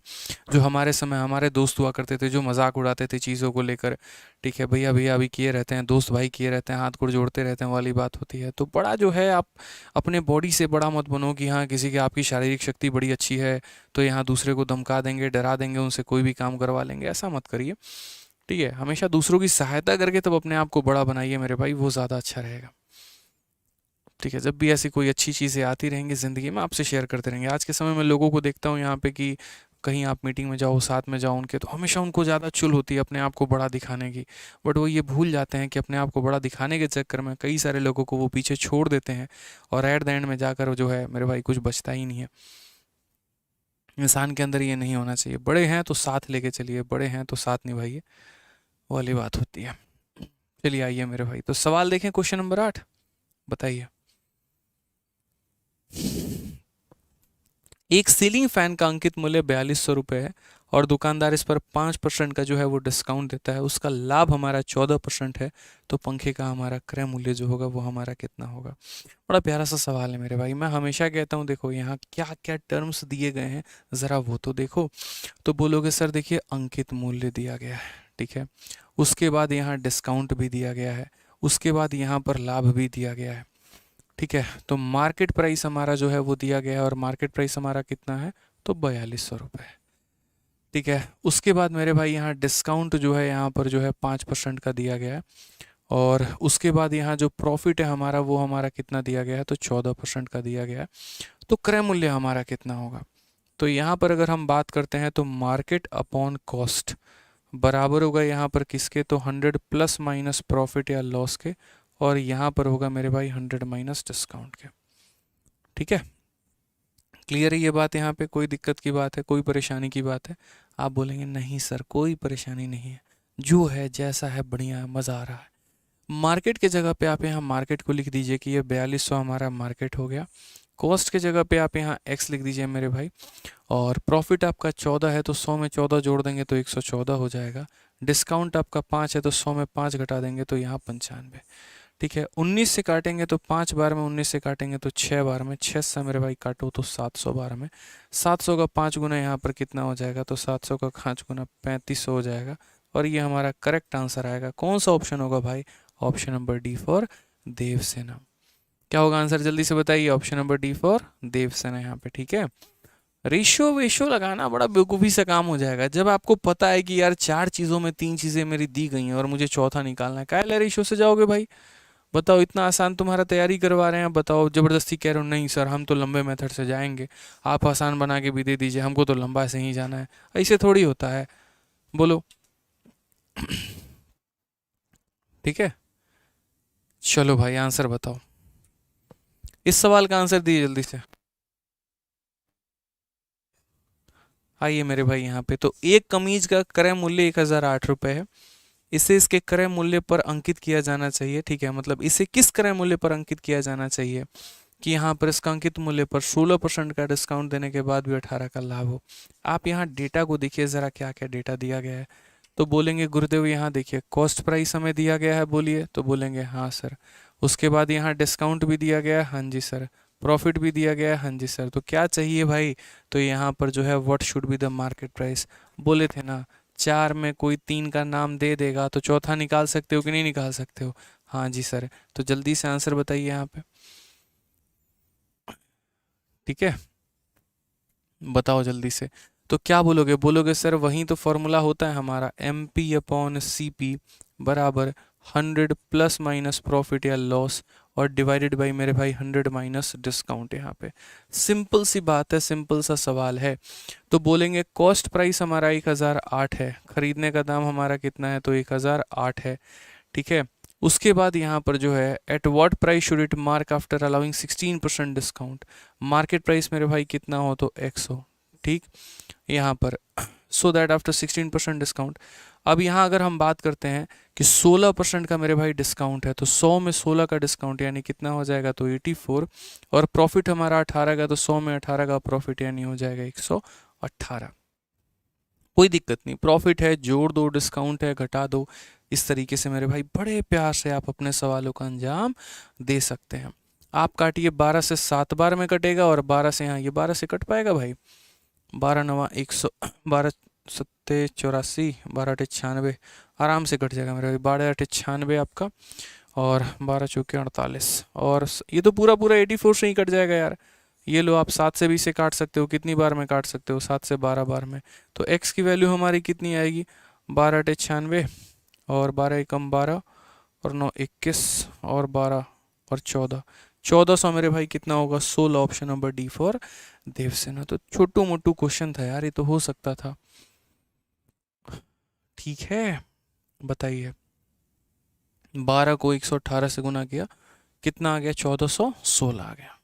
जो हमारे समय हमारे दोस्त हुआ करते थे, जो मजाक उड़ाते थे चीज़ों को लेकर, ठीक है, भैया भैया अभी किए रहते हैं, दोस्त भाई किए रहते हैं, हाथ गोड़ जोड़ते रहते हैं वाली बात होती है। तो बड़ा जो है आप अपने बॉडी से बड़ा मत बनो कि हाँ किसी की आपकी शारीरिक शक्ति बड़ी अच्छी है तो यहाँ दूसरे को धमका देंगे, डरा देंगे, उनसे कोई भी काम करवा लेंगे, ऐसा मत करिए। ठीक है, हमेशा दूसरों की सहायता करके तब अपने आप को बड़ा बनाइए मेरे भाई, वो ज़्यादा अच्छा रहेगा। ठीक है, जब भी ऐसी कोई अच्छी चीज़ें आती रहेंगी ज़िंदगी में आपसे शेयर करते रहेंगे। आज के समय में लोगों को देखता हूँ यहाँ पे कि कहीं आप मीटिंग में जाओ, साथ में जाओ उनके, तो हमेशा उनको ज़्यादा चुल होती है अपने आप को बड़ा दिखाने की। बट वो ये भूल जाते हैं कि अपने आप को बड़ा दिखाने के चक्कर में कई सारे लोगों को वो पीछे छोड़ देते हैं, और एट द एंड में जाकर जो है मेरे भाई कुछ बचता ही नहीं है। इंसान के अंदर ये नहीं होना चाहिए। बड़े हैं तो साथ लेके चलिए, बड़े हैं तो साथ निभाइए, वो वाली बात होती है। चलिए आइए मेरे भाई, तो सवाल देखें, क्वेश्चन नंबर 8, बताइए। एक सीलिंग फैन का अंकित मूल्य 4200 रुपये है और दुकानदार इस पर 5% का जो है वो डिस्काउंट देता है, उसका लाभ हमारा 14% है, तो पंखे का हमारा क्रय मूल्य जो होगा वो हमारा कितना होगा। बड़ा प्यारा सा सवाल है मेरे भाई। मैं हमेशा कहता हूँ देखो यहाँ क्या क्या टर्म्स दिए गए हैं ज़रा वो तो देखो। तो बोलोगे सर देखिए अंकित मूल्य दिया गया है, ठीक है, उसके बाद यहाँ डिस्काउंट भी दिया गया है, उसके बाद यहाँ पर लाभ भी दिया गया है, ठीक है। तो मार्केट प्राइस हमारा जो है वो दिया गया है और मार्केट प्राइस हमारा कितना है, तो 4200 रुपये, ठीक है। उसके बाद मेरे भाई यहाँ डिस्काउंट जो है यहाँ पर जो है 5% का दिया गया है और उसके बाद यहाँ जो प्रॉफिट है हमारा वो हमारा कितना दिया गया है, तो 14% का दिया गया है। तो क्रय मूल्य हमारा कितना होगा, तो यहाँ पर अगर हम बात करते हैं तो मार्केट अपॉन कॉस्ट बराबर होगा यहाँ पर किसके, तो 100 प्लस माइनस प्रॉफिट या लॉस के, और यहाँ पर होगा मेरे भाई 100 माइनस डिस्काउंट के, ठीक है। क्लियर है ये बात, यहाँ पे कोई दिक्कत की बात है, कोई परेशानी की बात है? आप बोलेंगे नहीं सर कोई परेशानी नहीं है, जो है जैसा है बढ़िया है, मज़ा आ रहा है। मार्केट के जगह पे आप यहाँ मार्केट को लिख दीजिए कि ये 4200 हमारा मार्केट हो गया। कॉस्ट के जगह पे आप यहाँ एक्स लिख दीजिए मेरे भाई, और प्रॉफिट आपका 14 है तो 100 में 14 जोड़ देंगे तो 114 हो जाएगा। डिस्काउंट आपका 5 है तो 100 में 5 घटा देंगे तो यहाँ 95, ठीक है। 19 से काटेंगे तो 5 बार में, 19 से काटेंगे तो 6 बार में, 6 से मेरे भाई काटो तो 700 बार में, 700 का 5 गुना यहाँ पर कितना हो जाएगा, तो 700 का 5 गुना 3500 हो जाएगा, और ये हमारा करेक्ट आंसर आएगा। कौन सा ऑप्शन होगा भाई, option number D for Devasena. क्या होगा आंसर, जल्दी से बताइए, option number D for Devasena यहाँ पे, ठीक है। रेशियो वेशियो लगाना बड़ा बेवकूफ़ी से काम हो जाएगा जब आपको पता है कि यार 4 चीज़ों में 3 चीज़ें मेरी दी गई हैं और मुझे चौथा निकालना है, काहे रेशियो से जाओगे भाई, बताओ। इतना आसान तुम्हारा तैयारी करवा रहे हैं, बताओ ज़बरदस्ती कह रहे हो नहीं सर हम तो लंबे मेथड से जाएंगे, आप आसान बना के भी दे दीजिए, हमको तो लंबा से ही जाना है, ऐसे थोड़ी होता है, बोलो। ठीक है, चलो भाई आंसर बताओ, इस सवाल का आंसर दीजिए जल्दी से। आइए मेरे भाई यहाँ पे, तो एक कमीज का क्रय मूल्य 1008 रुपये है, इसे इसके क्रय मूल्य पर अंकित किया जाना चाहिए, ठीक है। मतलब इसे किस क्रय मूल्य पर अंकित किया जाना चाहिए कि यहाँ पर इसका अंकित मूल्य पर 16% का डिस्काउंट देने के बाद भी 18 का लाभ हो। आप यहाँ डेटा को देखिए ज़रा, क्या क्या डेटा दिया गया है। तो बोलेंगे गुरुदेव यहाँ देखिए कॉस्ट प्राइस हमें दिया गया है, बोलिए, तो बोलेंगे हाँ सर। उसके बाद यहाँ डिस्काउंट भी दिया गया है, हाँ जी सर। प्रॉफिट भी दिया गया है, हाँ जी सर। तो क्या चाहिए भाई, तो यहाँ पर जो है what should be the market price, बोले थे ना 4 में कोई 3 का नाम दे देगा तो चौथा निकाल सकते हो कि नहीं निकाल सकते हो, हाँ जी सर। तो जल्दी से आंसर बताइए यहाँ पे, ठीक है, बताओ जल्दी से। तो क्या बोलोगे, बोलोगे सर वही तो फॉर्मूला होता है हमारा, M P upon C P बराबर 100 प्लस माइनस प्रॉफिट या लॉस और डिवाइडेड बाई मेरे भाई 100 माइनस डिस्काउंट। यहाँ पे सिंपल सी बात है, सिंपल सा सवाल है। तो बोलेंगे कॉस्ट प्राइस हमारा 1008 है, खरीदने का दाम हमारा कितना है, तो 1008 है, ठीक है। उसके बाद यहाँ पर जो है at what price should it mark after allowing 16% discount, market price मेरे भाई कितना हो, तो एक्स हो, ठीक। यहाँ पर सो दैट आफ्टर 16% डिस्काउंट। अब यहाँ अगर हम बात करते हैं कि 16% का मेरे भाई डिस्काउंट है, तो 100 में 16 का डिस्काउंट यानी कितना हो जाएगा, तो 84, और प्रॉफिट हमारा 18 का, तो 100 में 18 का प्रॉफिट यानी हो जाएगा 118। कोई दिक्कत नहीं, प्रॉफिट है जोड़ दो, डिस्काउंट है घटा दो, इस तरीके से मेरे भाई बड़े प्यार से आप अपने सवालों का अंजाम दे सकते हैं। आप काटिए, 12 से 7 बार में कटेगा और 12 से यहाँ ये 12 से कट पाएगा भाई, 12 नवा 100, 12 सत्ते 84, 12 अठे 96, आराम से कट जाएगा मेरे भाई, 12 अठे 96 आपका, और 12 चौके 48, और ये तो पूरा पूरा 84 से ही कट जाएगा यार। ये लो आप 7 से भी इसे काट सकते हो, कितनी बार में काट सकते हो, 7 से 12 बार में। तो x की वैल्यू हमारी कितनी आएगी, 12 अठे 96, और 12 एकम 12, और 9 21, और 12 और 14, 1400 मेरे भाई कितना होगा, 16, option number D for Devasena. तो छोटू मोटू क्वेश्चन था यार, ये तो हो सकता था, ठीक है। बताइए 12 को 118 से गुना किया, कितना आ गया, 1416 आ गया।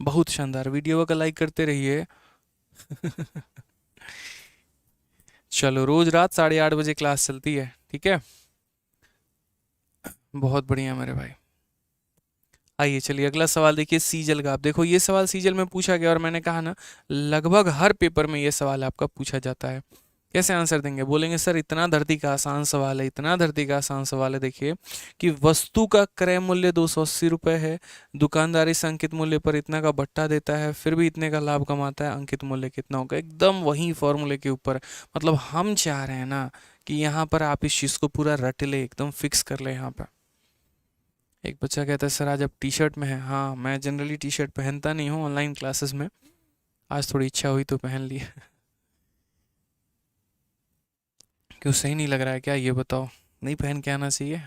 बहुत शानदार, वीडियो का लाइक करते रहिए। चलो रोज रात 8:30 बजे क्लास चलती है, ठीक है, बहुत बढ़िया मेरे भाई। आइए चलिए अगला सवाल देखिए सीजल का। आप देखो ये सवाल सीजल में पूछा गया और मैंने कहा ना लगभग हर पेपर में ये सवाल आपका पूछा जाता है। कैसे आंसर देंगे? बोलेंगे सर इतना धरती का आसान सवाल है, इतना धरती का आसान सवाल है। देखिए कि वस्तु का क्रय मूल्य 280 रुपये है, दुकानदारी से अंकित मूल्य पर इतना का बट्टा देता है, फिर भी इतने का लाभ कमाता है, अंकित मूल्य कितना होगा? एकदम वही फॉर्मूले के ऊपर। मतलब हम चाह रहे हैं ना कि यहाँ पर आप इस चीज़ को पूरा रट ले, एकदम फिक्स कर ले यहाँ पर। एक बच्चा कहता है सर आज आप टी शर्ट में है। हाँ मैं जनरली टी शर्ट पहनता नहीं हूँ ऑनलाइन क्लासेस में, आज थोड़ी इच्छा हुई तो पहन ली। क्यों सही नहीं लग रहा है क्या? ये बताओ, नहीं पहन के आना चाहिए?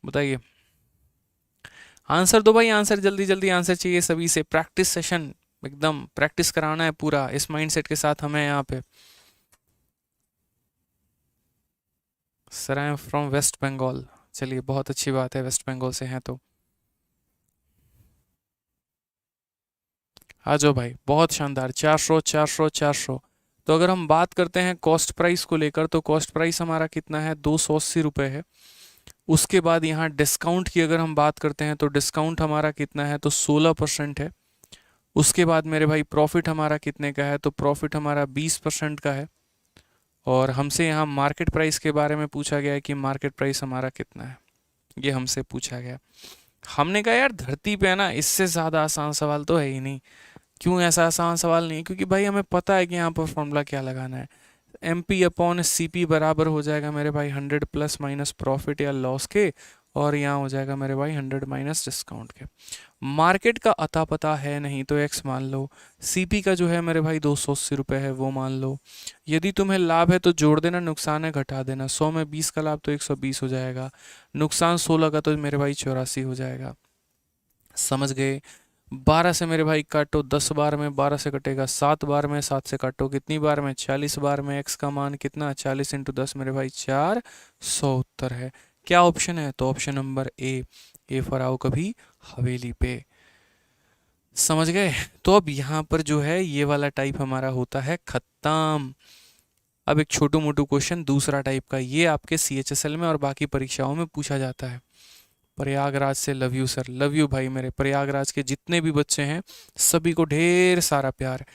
बताइए आंसर दो भाई, आंसर जल्दी जल्दी आंसर चाहिए सभी से। प्रैक्टिस सेशन, एकदम प्रैक्टिस कराना है पूरा इस माइंडसेट के साथ हमें यहाँ पे। Sir I am from West Bengal. चलिए बहुत अच्छी बात है, वेस्ट बंगाल से हैं तो आ जाओ भाई, बहुत शानदार। 400 400 400। तो अगर हम बात करते हैं कॉस्ट प्राइस को लेकर तो कॉस्ट प्राइस हमारा कितना है? 280 रुपये है। उसके बाद यहाँ डिस्काउंट की अगर हम बात करते हैं तो डिस्काउंट हमारा कितना है? तो 16% है। उसके बाद मेरे भाई प्रॉफिट हमारा कितने का है? तो प्रॉफिट हमारा 20% का है। और हमसे यहाँ मार्केट प्राइस के बारे में पूछा गया है कि मार्केट प्राइस हमारा कितना है, ये हमसे पूछा गया। हमने कहा यार धरती पे है ना, इससे ज़्यादा आसान सवाल तो है ही नहीं। क्यों ऐसा आसान सवाल नहीं? क्योंकि भाई हमें पता है कि यहाँ पर फॉर्मूला क्या लगाना है। M P upon C P बराबर हो जाएगा मेरे भाई 100 प्लस माइनस प्रॉफिट या लॉस के, और यहाँ हो जाएगा मेरे भाई 100 माइनस डिस्काउंट के। मार्केट का अता पता है नहीं तो एक्स मान लो, सीपी का जो है मेरे भाई 280 रुपये है वो मान लो। यदि तुम्हें लाभ है तो जोड़ देना, नुकसान है घटा देना। 100 में 20 का लाभ तो 120 हो जाएगा, नुकसान 16 का तो मेरे भाई 84 हो जाएगा। समझ गए? 12 से मेरे भाई काटो 10 बार में, 12 से कटेगा 7 बार में, 7 से काटो कितनी बार में? 40 बार में। एक्स का मान कितना? 40 इंटू 10 मेरे भाई 400 उत्तर है। क्या ऑप्शन है? तो ऑप्शन नंबर ए फॉर आओ कभी हवेली पे। समझ गए? तो अब यहाँ पर जो है ये वाला टाइप हमारा होता है खत्म। अब एक छोटू मोटू क्वेश्चन दूसरा टाइप का, ये आपके CHSL में और बाकी परीक्षाओं में पूछा जाता है। प्रयागराज से love you sir, love you भाई। मेरे प्रयागराज के जितने भी बच्चे हैं सभी को ढेर सारा प्यार।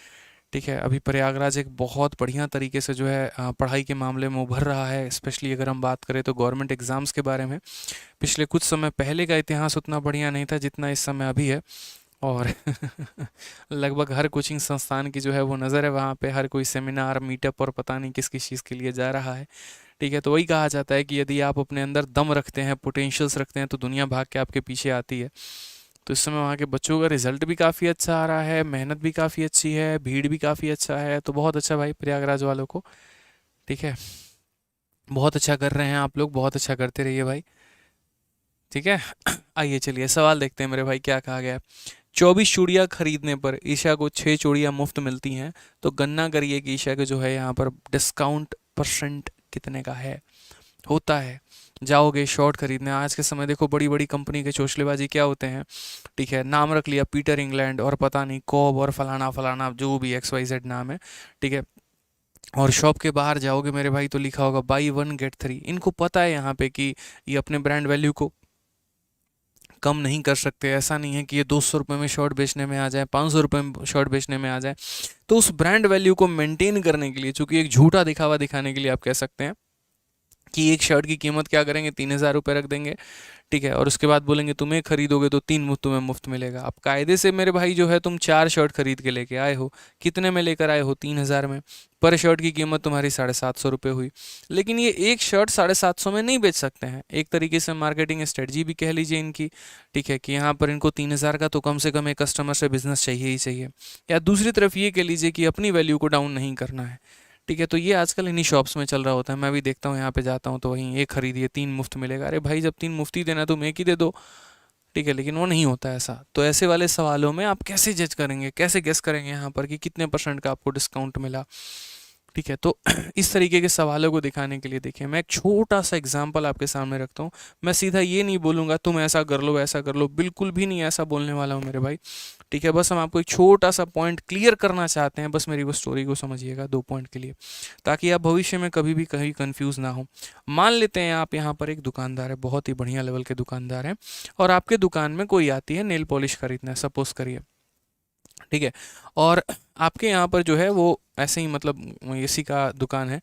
ठीक है, अभी प्रयागराज एक बहुत बढ़िया तरीके से जो है पढ़ाई के मामले में उभर रहा है। स्पेशली अगर हम बात करें तो गवर्नमेंट एग्जाम्स के बारे में, पिछले कुछ समय पहले का इतिहास उतना बढ़िया नहीं था जितना इस समय अभी है। और लगभग हर कोचिंग संस्थान की जो है वो नज़र है वहाँ पे, हर कोई सेमिनार मीटअप और पता नहीं किस किस चीज़ के लिए जा रहा है। ठीक है, तो वही कहा जाता है कि यदि आप अपने अंदर दम रखते हैं, पोटेंशियल्स रखते हैं, तो दुनिया भाग के आपके पीछे आती है। तो इस समय वहाँ के बच्चों का रिजल्ट भी काफ़ी अच्छा आ रहा है, मेहनत भी काफ़ी अच्छी है, भीड़ भी काफ़ी अच्छा है। तो बहुत अच्छा भाई प्रयागराज वालों को। ठीक है, बहुत अच्छा कर रहे हैं आप लोग, बहुत अच्छा करते रहिए भाई। ठीक है। आइए चलिए सवाल देखते हैं मेरे भाई क्या कहा गया है। 24 चूड़ियाँ खरीदने पर ईशा को 6 चूड़ियाँ मुफ्त मिलती हैं, तो गणना करिए कि ईशा के जो है यहाँ पर डिस्काउंट परसेंट कितने का है होता है। जाओगे शॉर्ट खरीदने, आज के समय देखो बड़ी बड़ी कंपनी के चोचलेबाजी क्या होते हैं। ठीक है, नाम रख लिया पीटर इंग्लैंड और पता नहीं कॉब और फलाना फलाना जो भी XYZ नाम है। ठीक है, और शॉप के बाहर जाओगे मेरे भाई तो लिखा होगा बाई 1 गेट 3। इनको पता है यहाँ पे कि ये अपने ब्रांड वैल्यू को कम नहीं कर सकते। ऐसा नहीं है कि ये 200 रुपये में शर्ट बेचने में आ जाए, 500 रुपये में शर्ट बेचने में आ जाए। तो उस ब्रांड वैल्यू को मेंटेन करने के लिए, चूंकि एक झूठा दिखावा दिखाने के लिए आप कह सकते हैं कि एक शर्ट की कीमत क्या करेंगे, 3,000 रुपये रख देंगे। ठीक है, और उसके बाद बोलेंगे तुम्हें खरीदोगे तो 3 मुफ्त तुम्हें मुफ्त मिलेगा। अब कायदे से मेरे भाई जो है तुम 4 शर्ट खरीद के लेके आए हो, कितने में लेकर आए हो? 3,000 में। पर शर्ट की कीमत तुम्हारी 750 रुपये हुई। लेकिन ये एक शर्ट 750 में नहीं बेच सकते हैं, एक तरीके से मार्केटिंग स्ट्रेटजी भी कह लीजिए इनकी। ठीक है, कि यहाँ पर इनको 3,000 का तो कम से कम एक कस्टमर से बिजनेस चाहिए ही चाहिए। या दूसरी तरफ ये कह लीजिए कि अपनी वैल्यू को डाउन नहीं करना है। ठीक है, तो ये आजकल इन्हीं शॉप्स में चल रहा होता है। मैं भी देखता हूँ यहाँ पे जाता हूँ तो वहीं एक खरीदिए 3 मुफ्त मिलेगा। अरे भाई जब 3 मुफ्त ही देना है तुम एक ही दे दो। ठीक है, लेकिन वो नहीं होता ऐसा। तो ऐसे वाले सवालों में आप कैसे जज करेंगे, कैसे गेस करेंगे यहाँ पर कि कितने परसेंट का आपको डिस्काउंट मिला? ठीक है, तो इस तरीके के सवालों को दिखाने के लिए देखिए मैं एक छोटा सा एग्जांपल आपके सामने रखता हूँ। मैं सीधा ये नहीं बोलूँगा तुम ऐसा कर लो वैसा कर लो, बिल्कुल भी नहीं ऐसा बोलने वाला हूँ मेरे भाई। ठीक है, बस हम आपको एक छोटा सा पॉइंट क्लियर करना चाहते हैं, बस मेरी वो स्टोरी को समझिएगा 2 पॉइंट के लिए, ताकि आप भविष्य में कभी भी कहीं कंफ्यूज ना हो। मान लेते हैं आप यहाँ पर एक दुकानदार है, बहुत ही बढ़िया लेवल के दुकानदार हैं, और आपके दुकान में कोई आती है नेल पॉलिश खरीदना, सपोज करिए। ठीक है, और आपके यहाँ पर जो है वो ऐसे ही मतलब एसी का दुकान है,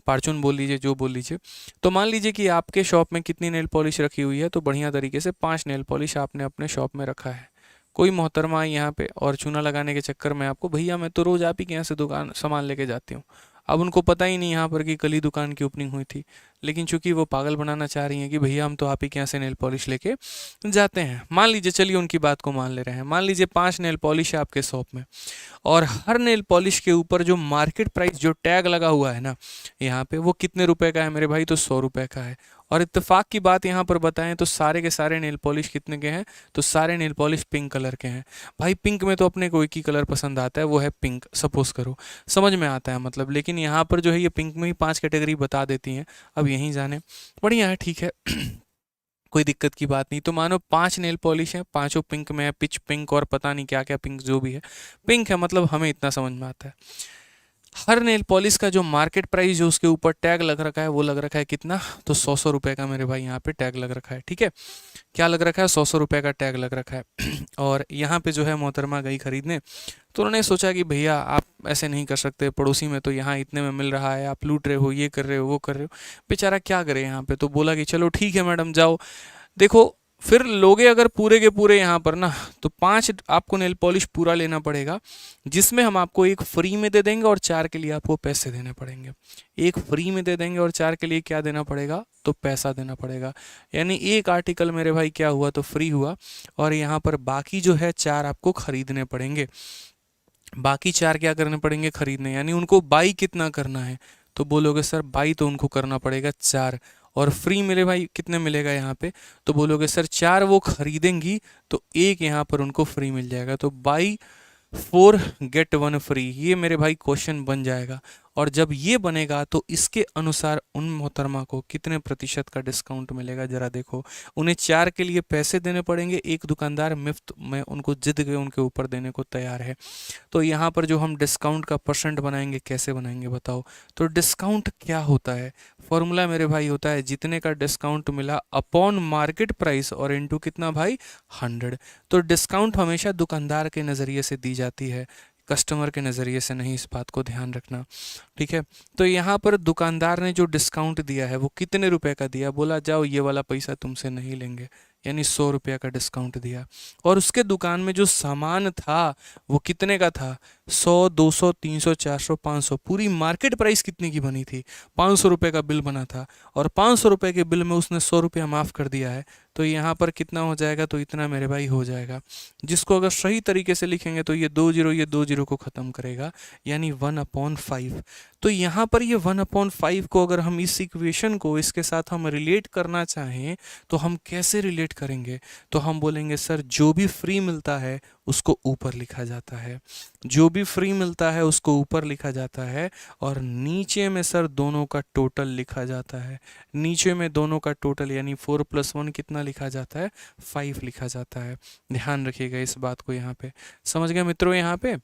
फार्चून बोल लीजिए जो बोल लीजिए। तो मान लीजिए कि आपके शॉप में कितनी नेल पॉलिश रखी हुई है, तो बढ़िया तरीके से 5 नेल पॉलिश आपने अपने शॉप में रखा है। कोई मोहतरमा आई यहाँ पे और चूना लगाने के चक्कर में आपको, भैया मैं तो रोज़ आप ही के यहाँ से दुकान सामान लेके जाती हूँ। अब उनको पता ही नहीं यहाँ पर कि कल ही दुकान की ओपनिंग हुई थी, लेकिन चूंकि वो पागल बनाना चाह रही हैं कि भैया हम तो आप ही के यहाँ से नेल पॉलिश लेके जाते हैं। मान लीजिए, चलिए उनकी बात को मान ले रहे हैं, मान लीजिए 5 नेल पॉलिश है आपके शॉप में, और हर नेल पॉलिश के ऊपर जो मार्केट प्राइस जो टैग लगा हुआ है ना यहाँ पे, वो कितने रुपए का है मेरे भाई, तो 100 रुपए का है। और इत्तेफाक की बात यहाँ पर बताएं तो सारे के सारे नेल पॉलिश कितने के हैं, तो सारे नेल पॉलिश पिंक कलर के हैं। भाई पिंक में तो अपने को एक ही कलर पसंद आता है, वो है पिंक, सपोज करो, समझ में आता है मतलब। लेकिन यहाँ पर जो है ये पिंक में ही 5 कैटेगरी बता देती हैं, अब यहीं जाने, बढ़िया है, ठीक है। कोई दिक्कत की बात नहीं। तो मानो 5 नेल पॉलिश हैं, पांचों पिंक में है, पिच पिंक और पता नहीं क्या क्या पिंक, जो भी है पिंक है, मतलब हमें इतना समझ में आता है। हर नेल पॉलिश का जो मार्केट प्राइस जो उसके ऊपर टैग लग रखा है, वो लग रखा है कितना, तो 100 रुपए का मेरे भाई यहाँ पे टैग लग रखा है। ठीक है, क्या लग रखा है, 100 रुपए का टैग लग रखा है। और यहाँ पे जो है मोहतरमा गई खरीदने, तो उन्होंने सोचा कि भैया आप ऐसे नहीं कर सकते, पड़ोसी में तो यहाँ इतने में मिल रहा है, आप लूट रहे हो, ये कर रहे हो, वो कर रहे हो। बेचारा क्या करे यहाँ पे, तो बोला कि चलो ठीक है मैडम जाओ। देखो, फिर लोगे अगर पूरे के पूरे यहाँ पर ना, तो 5 आपको नेल पॉलिश पूरा लेना पड़ेगा, जिसमें हम आपको एक फ्री में दे देंगे और 4 के लिए आपको पैसे देने पड़ेंगे। एक फ्री में दे देंगे और 4 के लिए क्या देना पड़ेगा, तो पैसा देना पड़ेगा। यानी एक आर्टिकल मेरे भाई क्या हुआ, तो फ्री हुआ, और यहाँ पर बाकी जो है 4 आपको खरीदने पड़ेंगे। बाकी 4 क्या करने पड़ेंगे, खरीदने, यानी उनको बाई कितना करना है, तो बोलोगे सर बाई तो उनको करना पड़ेगा 4, और फ्री मेरे भाई कितने मिलेगा यहाँ पे, तो बोलोगे सर 4 वो खरीदेंगी तो एक यहाँ पर उनको फ्री मिल जाएगा, तो बाई 4 गेट 1 फ्री, ये मेरे भाई क्वेश्चन बन जाएगा। और जब ये बनेगा तो इसके अनुसार उन मोहतरमा को कितने प्रतिशत का डिस्काउंट मिलेगा, जरा देखो। उन्हें 4 के लिए पैसे देने पड़ेंगे, एक दुकानदार मुफ्त में उनको जिद के उनके ऊपर देने को तैयार है। तो यहाँ पर जो हम डिस्काउंट का परसेंट बनाएंगे, कैसे बनाएंगे बताओ। तो डिस्काउंट क्या होता है, फॉर्मूला मेरे भाई होता है जितने का डिस्काउंट मिला अपॉन मार्केट प्राइस और इनटू कितना भाई, 100। तो डिस्काउंट हमेशा दुकानदार के नज़रिए से दी जाती है, कस्टमर के नज़रिए से नहीं, इस बात को ध्यान रखना। ठीक है, तो यहाँ पर दुकानदार ने जो डिस्काउंट दिया है वो कितने रुपए का दिया, बोला जाओ ये वाला पैसा तुमसे नहीं लेंगे, यानी 100 रुपया का डिस्काउंट दिया। और उसके दुकान में जो सामान था वो कितने का था, 100, 200, 300, 400, 500, पूरी मार्केट प्राइस कितने की बनी थी, 500 रुपये का बिल बना था, और 500 रुपये के बिल में उसने 100 रुपया माफ़ कर दिया है। तो यहाँ पर कितना हो जाएगा, तो इतना मेरे भाई हो जाएगा, जिसको अगर सही तरीके से लिखेंगे तो ये 2 जीरो, ये 2 जीरो को ख़त्म करेगा, यानी 1/5। तो यहाँ पर ये 1/5 को अगर हम इस इक्वेशन को इसके साथ हम रिलेट करना चाहें, तो हम कैसे रिलेट करेंगे, तो हम बोलेंगे सर जो भी फ्री मिलता है उसको ऊपर लिखा जाता है, जो भी फ्री मिलता है उसको ऊपर लिखा जाता है, और नीचे में सर दोनों का टोटल लिखा जाता है। नीचे में दोनों का टोटल यानी 4 + 1 कितना लिखा जाता है, 5 लिखा जाता है। ध्यान रखिएगा इस बात को, यहाँ पे समझ गए मित्रों। यहाँ पे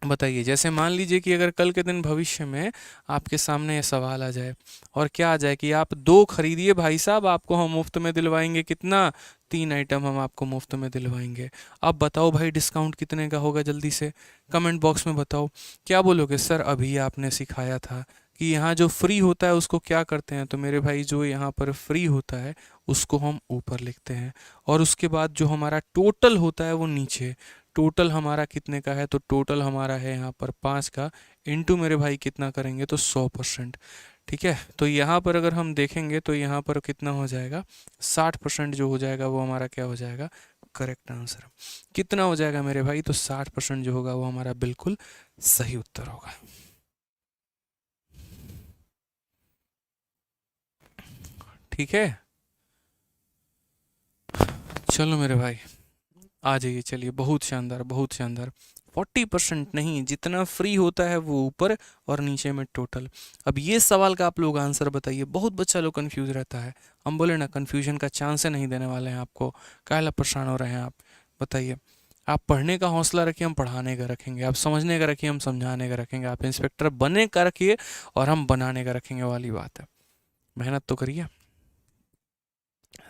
बताइए, जैसे मान लीजिए कि अगर कल के दिन भविष्य में आपके सामने ये सवाल आ जाए, और क्या आ जाए कि आप 2 खरीदिए भाई साहब, आपको हम मुफ्त में दिलवाएंगे कितना, 3 आइटम हम आपको मुफ्त में दिलवाएंगे। अब बताओ भाई डिस्काउंट कितने का होगा, जल्दी से कमेंट बॉक्स में बताओ। क्या बोलोगे, सर अभी आपने सिखाया था कि यहाँ जो फ्री होता है उसको क्या करते हैं, तो मेरे भाई जो यहाँ पर फ्री होता है उसको हम ऊपर लिखते हैं, और उसके बाद जो हमारा टोटल होता है वो नीचे। टोटल हमारा कितने का है, तो टोटल हमारा है यहाँ पर 5 का, इनटू मेरे भाई कितना करेंगे, तो 100%। ठीक है, तो यहाँ पर अगर हम देखेंगे तो यहाँ पर कितना हो जाएगा, 60% जो हो जाएगा वो हमारा क्या हो जाएगा, करेक्ट आंसर। कितना हो जाएगा मेरे भाई, तो 60% जो होगा वो हमारा बिल्कुल सही उत्तर होगा। ठीक है, चलो मेरे भाई आ जाइए, चलिए, बहुत शानदार बहुत शानदार। 40% नहीं, जितना फ्री होता है वो ऊपर और नीचे में टोटल। अब ये सवाल का आप लोग आंसर बताइए। बहुत बच्चा लोग कंफ्यूज रहता है। हम बोले ना कंफ्यूजन का चांस नहीं देने वाले हैं आपको। काहे ला परेशान हो रहे हैं आप, बताइए। आप पढ़ने का हौसला रखिए, हम पढ़ाने का रखेंगे। आप समझने का रखिए, हम समझाने का रखेंगे। आप इंस्पेक्टर बने का रखिए और हम बनाने का रखेंगे, वाली बात है। मेहनत तो करिए,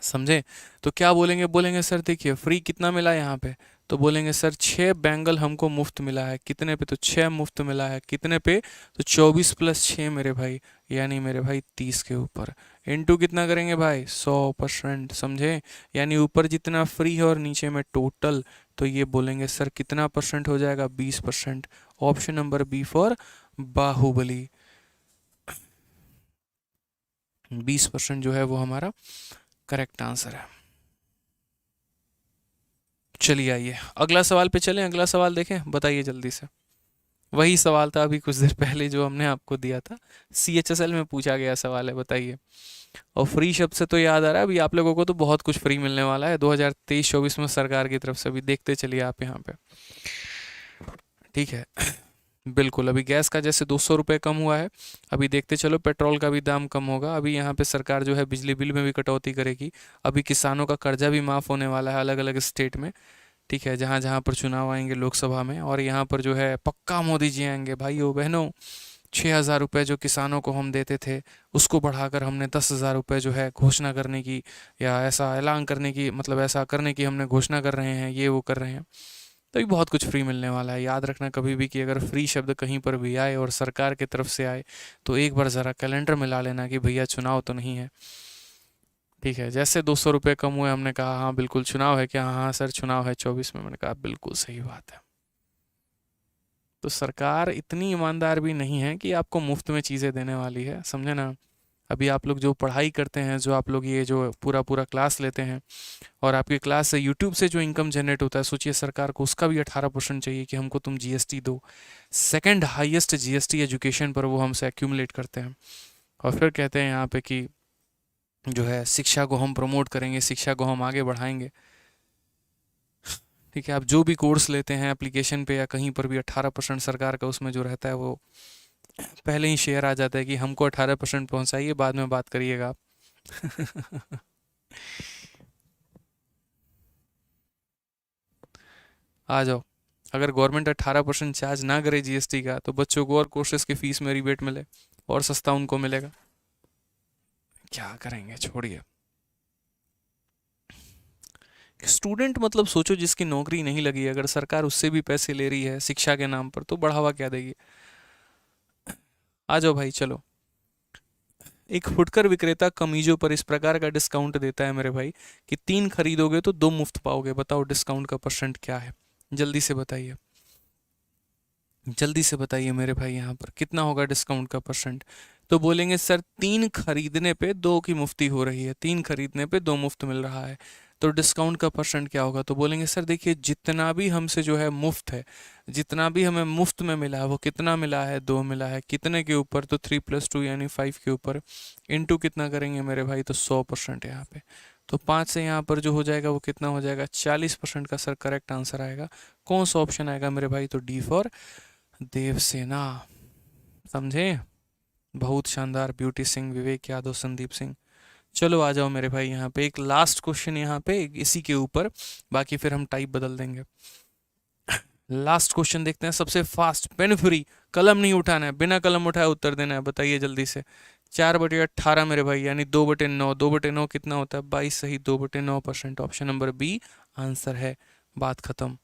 समझे। तो क्या बोलेंगे, बोलेंगे सर देखिए फ्री कितना मिला यहाँ पे, तो बोलेंगे सर 6 बैंगल हमको मुफ्त मिला है। कितने पे, तो 6 मुफ्त मिला है। कितने पे, तो 24 + 6 मेरे भाई, यानी मेरे भाई 30 के ऊपर। इनटू कितना करेंगे भाई, 100%, समझे। यानी ऊपर जितना फ्री है और नीचे में टोटल, तो ये बोलेंगे सर कितना परसेंट हो जाएगा, 20%। Option number B for Baahubali, 20% जो है वो हमारा करेक्ट आंसर है। चलिए आइए अगला सवाल पे चलें। अगला सवाल देखें, बताइए जल्दी से। वही सवाल था अभी कुछ देर पहले जो हमने आपको दिया था, CHSL में पूछा गया सवाल है, बताइए। और फ्री शब्द से तो याद आ रहा है अभी आप लोगों को तो बहुत कुछ फ्री मिलने वाला है 2023-24 में सरकार की तरफ से। अभी देखते चलिए आप यहाँ पे, ठीक है। बिल्कुल, अभी गैस का जैसे 200 रुपये कम हुआ है, अभी देखते चलो पेट्रोल का भी दाम कम होगा। अभी यहाँ पे सरकार जो है बिजली बिल में भी कटौती करेगी। अभी किसानों का कर्जा भी माफ़ होने वाला है अलग अलग स्टेट में, ठीक है, जहाँ जहाँ पर चुनाव आएंगे लोकसभा में। और यहाँ पर जो है पक्का मोदी जी आएंगे भाइयों बहनों। 6,000 रुपये जो किसानों को हम देते थे, उसको बढ़ाकर हमने 10,000 रुपये जो है घोषणा करने की, या ऐसा ऐलान करने की, मतलब ऐसा करने की हमने घोषणा कर रहे हैं, ये वो कर रहे हैं। तो ये बहुत कुछ फ्री मिलने वाला है। याद रखना कभी भी कि अगर फ्री शब्द कहीं पर भी आए और सरकार की तरफ से आए, तो एक बार ज़रा कैलेंडर मिला लेना कि भैया चुनाव तो नहीं है, ठीक है। जैसे 200 रुपये कम हुए, हमने कहा हाँ बिल्कुल चुनाव है क्या, हाँ हाँ सर चुनाव है 24 में। मैंने कहा बिल्कुल सही बात है। तो सरकार इतनी ईमानदार भी नहीं है कि आपको मुफ्त में चीज़ें देने वाली है, समझे ना। अभी आप लोग जो पढ़ाई करते हैं, जो आप लोग ये जो पूरा पूरा क्लास लेते हैं, और आपकी क्लास से यूट्यूब से जो इनकम जनरेट होता है, सोचिए सरकार को उसका भी 18% चाहिए कि हमको तुम GST दो। सेकंड हाईएस्ट GST एजुकेशन पर वो हमसे एक्यूमुलेट करते हैं। और फिर कहते हैं यहाँ पे कि जो है शिक्षा को हम प्रमोट करेंगे, शिक्षा को हम आगे बढ़ाएंगे, ठीक है। आप जो भी कोर्स लेते हैं एप्लीकेशन पे या कहीं पर भी, 18% सरकार का उसमें जो रहता है वो पहले ही शेयर आ जाता है कि हमको 18% पहुंचाइए, बाद में बात करिएगा आप। आ जाओ। अगर गवर्नमेंट 18% चार्ज ना करे GST का, तो बच्चों को और कोर्सेज की फीस में रिबेट मिले और सस्ता उनको मिलेगा। क्या करेंगे, छोड़िए। स्टूडेंट मतलब सोचो जिसकी नौकरी नहीं लगी, अगर सरकार उससे भी पैसे ले रही है शिक्षा के नाम पर, तो बढ़ावा क्या देगी। आ जाओ भाई चलो। एक फुटकर विक्रेता कमीजों पर इस प्रकार का डिस्काउंट देता है मेरे भाई कि 3 खरीदोगे तो 2 मुफ्त पाओगे। बताओ डिस्काउंट का परसेंट क्या है, जल्दी से बताइए। जल्दी से बताइए मेरे भाई, यहाँ पर कितना होगा डिस्काउंट का परसेंट। तो बोलेंगे सर 3 खरीदने पे 2 की मुफ्ती हो रही है, 3 खरीदने पे 2 मुफ्त मिल रहा है, तो डिस्काउंट का परसेंट क्या होगा। तो बोलेंगे सर देखिए जितना भी हमसे जो है मुफ्त है, जितना भी हमें मुफ्त में मिला है वो कितना मिला है, 2 मिला है। कितने के ऊपर, तो 3 + 2 यानी 5 के ऊपर। इनटू कितना करेंगे मेरे भाई, तो 100% यहाँ पे। तो 5 से यहाँ पर जो हो जाएगा वो कितना हो जाएगा, 40% का सर करेक्ट आंसर आएगा। कौन सा ऑप्शन आएगा मेरे भाई, तो डी फॉर देवसेना, समझे। बहुत शानदार, ब्यूटी सिंह, विवेक यादव, संदीप सिंह। चलो आ जाओ मेरे भाई, यहाँ पे एक लास्ट क्वेश्चन यहाँ पे इसी के ऊपर, बाकी फिर हम टाइप बदल देंगे। लास्ट क्वेश्चन देखते हैं, सबसे फास्ट, पेन फ्री, कलम नहीं उठाना है, बिना कलम उठाए उत्तर देना है। बताइए जल्दी से। 4/18 मेरे भाई, यानी 2/9। 2/9 कितना होता है, 22 सही, 2/9%। ऑप्शन नंबर बी आंसर है, बात खत्म,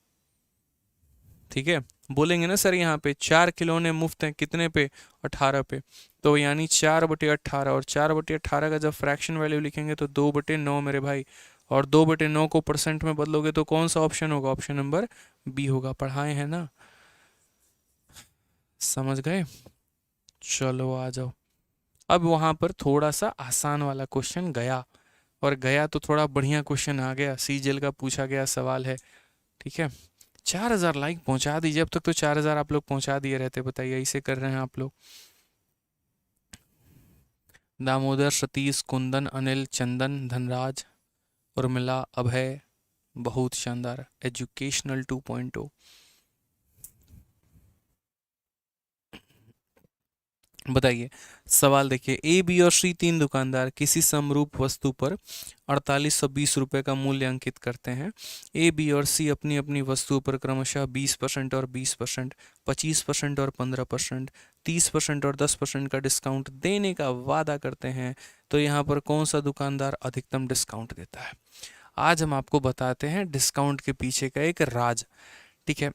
ठीक है। बोलेंगे ना सर यहाँ पे 4 खिलौने मुफ्त हैं, कितने पे, 18 पे, तो यानी 4/18। और 4/18 का जब फ्रैक्शन वैल्यू लिखेंगे तो 2/9 मेरे भाई। और 2/9 को परसेंट में बदलोगे तो कौन सा ऑप्शन होगा, ऑप्शन नंबर बी होगा। पढ़ाए हैं ना, समझ गए। चलो आ जाओ। अब वहां पर थोड़ा सा आसान वाला क्वेश्चन गया, और गया तो थोड़ा बढ़िया क्वेश्चन आ गया, CGL का पूछा गया सवाल है, ठीक है। 4,000 लाइक पहुंचा दीजिए, अब तक तो 4,000 आप लोग पहुंचा दिए रहते, बताइए ऐसे कर रहे हैं आप लोग। दामोदर, सतीश, कुंदन, अनिल, चंदन, धनराज, उर्मिला, अभय, बहुत शानदार, एजुकेशनल 2.0। बताइए, सवाल देखिए, ए बी और सी तीन दुकानदार किसी समरूप वस्तु पर 4820 रुपये का मूल्य अंकित करते हैं। ए बी और सी अपनी अपनी वस्तुओं पर क्रमशः 20% और 20%, 25% और 15%, 30% और 10% का डिस्काउंट देने का वादा करते हैं। तो यहाँ पर कौन सा दुकानदार अधिकतम डिस्काउंट देता है? आज हम आपको बताते हैं डिस्काउंट के पीछे का एक राज। ठीक है।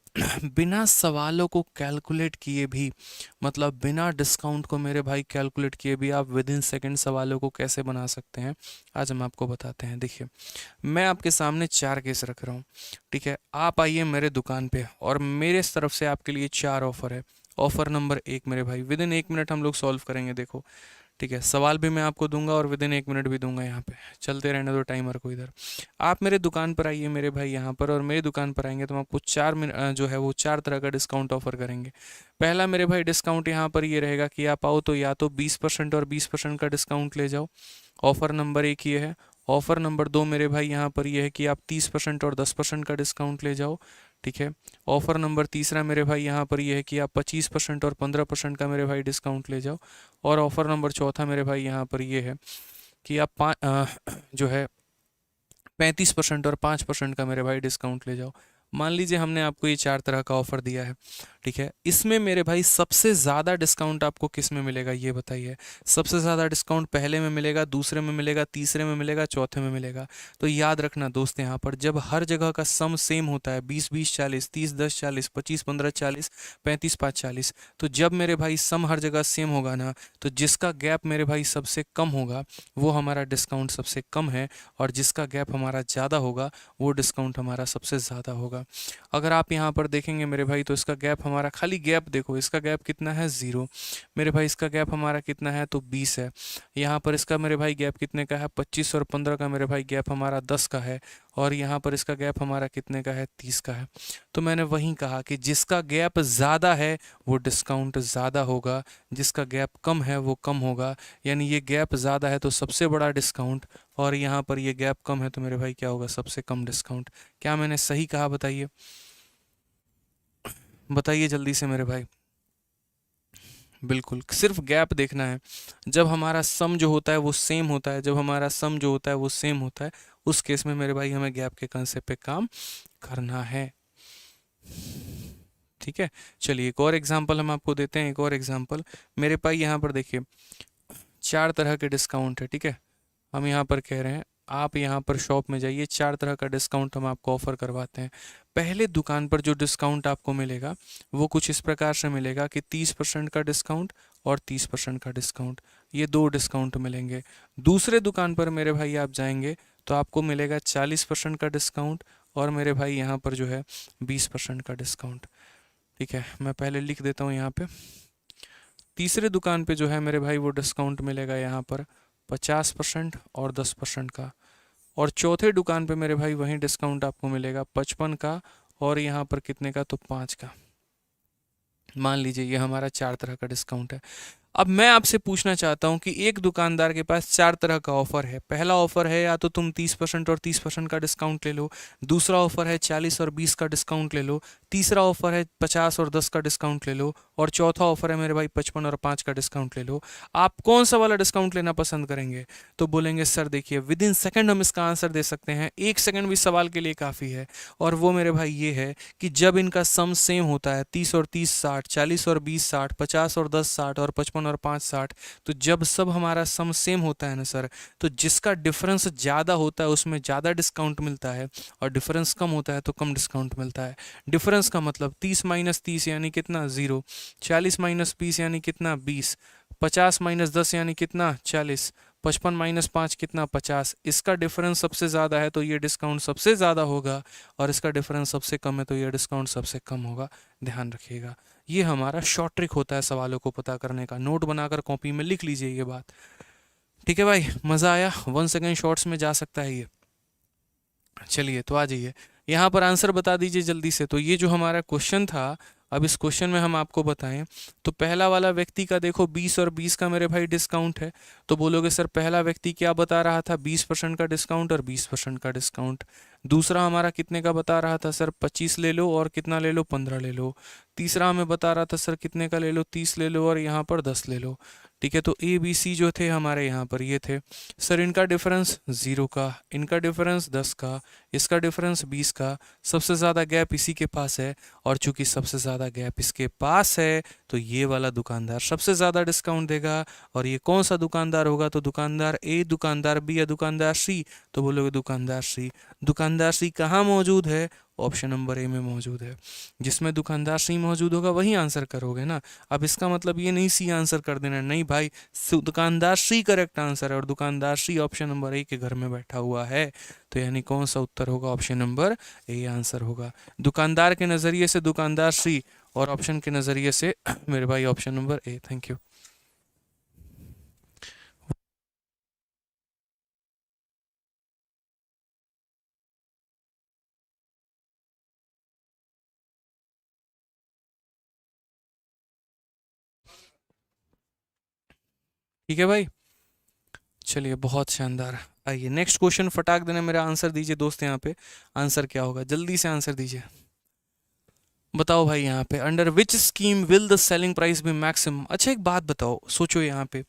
बिना सवालों को कैलकुलेट किए भी, मतलब बिना डिस्काउंट को मेरे भाई कैलकुलेट किए भी आप विद इन सेकेंड सवालों को कैसे बना सकते हैं, आज हम आपको बताते हैं। देखिए, मैं आपके सामने 4 केस रख रहा हूँ। ठीक है, आप आइए मेरे दुकान पे और मेरे तरफ से आपके लिए 4 ऑफर है। ऑफर नंबर 1 मेरे भाई, विद इन 1 मिनट हम लोग सॉल्व करेंगे। देखो, ठीक है, सवाल भी मैं आपको दूंगा और विद इन 1 मिनट भी दूंगा। यहाँ पे चलते रहने दो टाइमर को। इधर आप मेरे दुकान पर आइए मेरे भाई यहाँ पर, और मेरी दुकान पर आएंगे तो हम आपको 4 मिनट जो है वो 4 तरह का डिस्काउंट ऑफर करेंगे। पहला मेरे भाई डिस्काउंट यहाँ पर ये रहेगा कि आप आओ तो या तो 20% और 20% का डिस्काउंट ले जाओ। ऑफर नंबर 1 ये है। ऑफर नंबर 2 मेरे भाई यहाँ पर ये है कि आप 30% और 10% का डिस्काउंट ले जाओ। ठीक है। ऑफर नंबर तीसरा मेरे भाई यहाँ पर ये है कि आप 25% और 15% का मेरे भाई डिस्काउंट ले जाओ। और ऑफर नंबर चौथा मेरे भाई यहाँ पर ये है कि आप जो है 35% और 5% का मेरे भाई डिस्काउंट ले जाओ। मान लीजिए हमने आपको ये 4 तरह का ऑफर दिया है। ठीक है, इसमें मेरे भाई सबसे ज़्यादा डिस्काउंट आपको किस में मिलेगा ये बताइए। सबसे ज़्यादा डिस्काउंट पहले में मिलेगा, दूसरे में मिलेगा, तीसरे में मिलेगा, चौथे में मिलेगा। तो याद रखना दोस्त, यहाँ पर जब हर जगह का सम सेम होता है, 20-20-40, 30-10-40, 25-15-40, 35-5-40, तो जब मेरे भाई सम हर जगह सेम होगा ना, तो जिसका गैप मेरे भाई सबसे कम होगा वो हमारा डिस्काउंट सबसे कम है, और जिसका गैप हमारा ज़्यादा होगा वो डिस्काउंट हमारा सबसे ज़्यादा होगा। अगर आप यहाँ पर देखेंगे मेरे भाई तो इसका गैप हमारा, खाली गैप देखो, इसका गैप कितना है 0। मेरे भाई इसका गैप हमारा कितना है तो 20 है। यहाँ पर इसका मेरे भाई गैप कितने का है 25 और 15 का मेरे भाई गैप हमारा 10 का है। और यहाँ पर इसका गैप हमारा कितने का है 30 का है। तो मैंने वहीं कहा कि जिसका गैप ज़्यादा है वो डिस्काउंट ज़्यादा होगा, जिसका गैप कम है वो कम होगा। यानी ये गैप ज़्यादा है तो सबसे बड़ा डिस्काउंट, और यहाँ पर ये गैप कम है तो मेरे भाई क्या होगा सबसे कम डिस्काउंट। क्या मैंने सही कहा बताइए, बताइए जल्दी से मेरे भाई। बिल्कुल, सिर्फ गैप देखना है। जब हमारा सम जो होता है वो सेम होता है, जब हमारा सम जो होता है वो सेम होता है, उस केस में मेरे भाई हमें गैप के कंसेप्ट पे काम करना है। ठीक है, चलिए एक और एग्जांपल हम आपको देते हैं। एक और एग्जांपल मेरे पास यहाँ पर देखिए 4 तरह के डिस्काउंट है। ठीक है, हम यहाँ पर कह रहे हैं आप यहाँ पर शॉप में जाइए, 4 तरह का डिस्काउंट हम आपको ऑफर करवाते हैं। पहले दुकान पर जो डिस्काउंट आपको मिलेगा वो कुछ इस प्रकार से मिलेगा कि 30% का डिस्काउंट और 30% का डिस्काउंट, ये 2 डिस्काउंट मिलेंगे। दूसरे दुकान पर मेरे भाई आप जाएंगे तो आपको मिलेगा 40% का डिस्काउंट, और मेरे भाई यहाँ पर जो है 20% का डिस्काउंट। ठीक है, मैं पहले लिख देता हूँ यहाँ पे। तीसरे दुकान पे जो है मेरे भाई वो डिस्काउंट मिलेगा यहाँ पर 50% और 10% का। और चौथे दुकान पे मेरे भाई वही डिस्काउंट आपको मिलेगा 55 का, और यहाँ पर कितने का तो 5 का। मान लीजिए ये हमारा 4 तरह का डिस्काउंट है। अब मैं आपसे पूछना चाहता हूं कि एक दुकानदार के पास 4 तरह का ऑफर है। पहला ऑफर है या तो तुम 30% और 30% का डिस्काउंट ले लो, दूसरा ऑफर है 40 और 20 का डिस्काउंट ले लो, तीसरा ऑफर है 50 और 10 का डिस्काउंट ले लो, और चौथा ऑफर है मेरे भाई 55 और 5 का डिस्काउंट ले लो। आप कौन सा वाला डिस्काउंट लेना पसंद करेंगे? तो बोलेंगे सर देखिए विद इन सेकेंड हम इसका आंसर दे सकते हैं, 1 सेकेंड भी सवाल के लिए काफ़ी है। और वो मेरे भाई ये है कि जब इनका सम सेम होता है 30 और 30 60, 40 और 20 60, 50 और 10 60 और 55 और 5 60, तो जब सब हमारा सम सेम होता है ना सर, तो जिसका डिफरेंस ज़्यादा होता है उसमें ज़्यादा डिस्काउंट मिलता है, और डिफरेंस कम होता है तो कम डिस्काउंट मिलता है। डिफरेंस का मतलब 30 माइनस 30 यानी कितना 0, 40 माइनस 20 यानी कितना 20, 50 माइनस 10 यानी कितना 40, 55 माइनस 5 कितना 50। इसका डिफरेंस सबसे ज़्यादा है तो ये डिस्काउंट सबसे ज़्यादा होगा, और इसका डिफरेंस सबसे कम है तो ये डिस्काउंट सबसे कम होगा। ध्यान रखिएगा, ये हमारा शॉर्ट ट्रिक होता है सवालों को पता करने का। नोट बनाकर कॉपी में लिख लीजिए ये बात। ठीक है भाई, मज़ा आया? 1 सेकेंड शॉर्ट्स में जा सकता है ये। चलिए तो आ जाइए यहाँ पर, आंसर बता दीजिए जल्दी से। तो ये जो हमारा क्वेश्चन था, अब इस क्वेश्चन में हम आपको बताएं तो पहला वाला व्यक्ति का देखो 20 और 20 का मेरे भाई डिस्काउंट है। तो बोलोगे सर पहला व्यक्ति क्या बता रहा था 20% का डिस्काउंट और 20% का डिस्काउंट। दूसरा हमारा कितने का बता रहा था सर 25 ले लो और कितना ले लो 15 ले लो। तीसरा हमें बता रहा था सर कितने का ले लो, 30 ले लो और यहाँ पर 10 ले लो। ठीक है, तो ए बी सी जो थे हमारे यहाँ पर ये थे। सर इनका डिफरेंस 0 का, इनका डिफरेंस 10 का, इसका डिफरेंस 20 का, सबसे ज़्यादा गैप इसी के पास है, और चूंकि सबसे ज़्यादा गैप इसके पास है तो ये वाला दुकानदार सबसे ज़्यादा डिस्काउंट देगा। और ये कौन सा दुकानदार होगा, तो दुकानदार ए, दुकानदार बी या दुकानदार सी, तो बोलोगे दुकानदार सी। दुकानदार सी कहाँ मौजूद है, ऑप्शन नंबर ए में मौजूद है। जिसमें दुकानदार सी मौजूद होगा वही आंसर करोगे ना। अब इसका मतलब ये नहीं सी आंसर कर देना, नहीं भाई, दुकानदार सी करेक्ट आंसर है और दुकानदार सी ऑप्शन नंबर ए के घर में बैठा हुआ है। तो यानी कौन सा उत्तर होगा, ऑप्शन नंबर ए आंसर होगा। दुकानदार के नज़रिए से दुकानदार सी और ऑप्शन के नज़रिए से मेरे भाई option number A. Thank you. ठीक है भाई, चलिए बहुत शानदार। आइए नेक्स्ट क्वेश्चन फटाक देने मेरा आंसर दीजिए दोस्त। यहाँ पे आंसर क्या होगा, जल्दी से आंसर दीजिए। बताओ भाई यहाँ पे, under which scheme will the selling price be maximum. अच्छा एक बात बताओ, सोचो यहाँ पे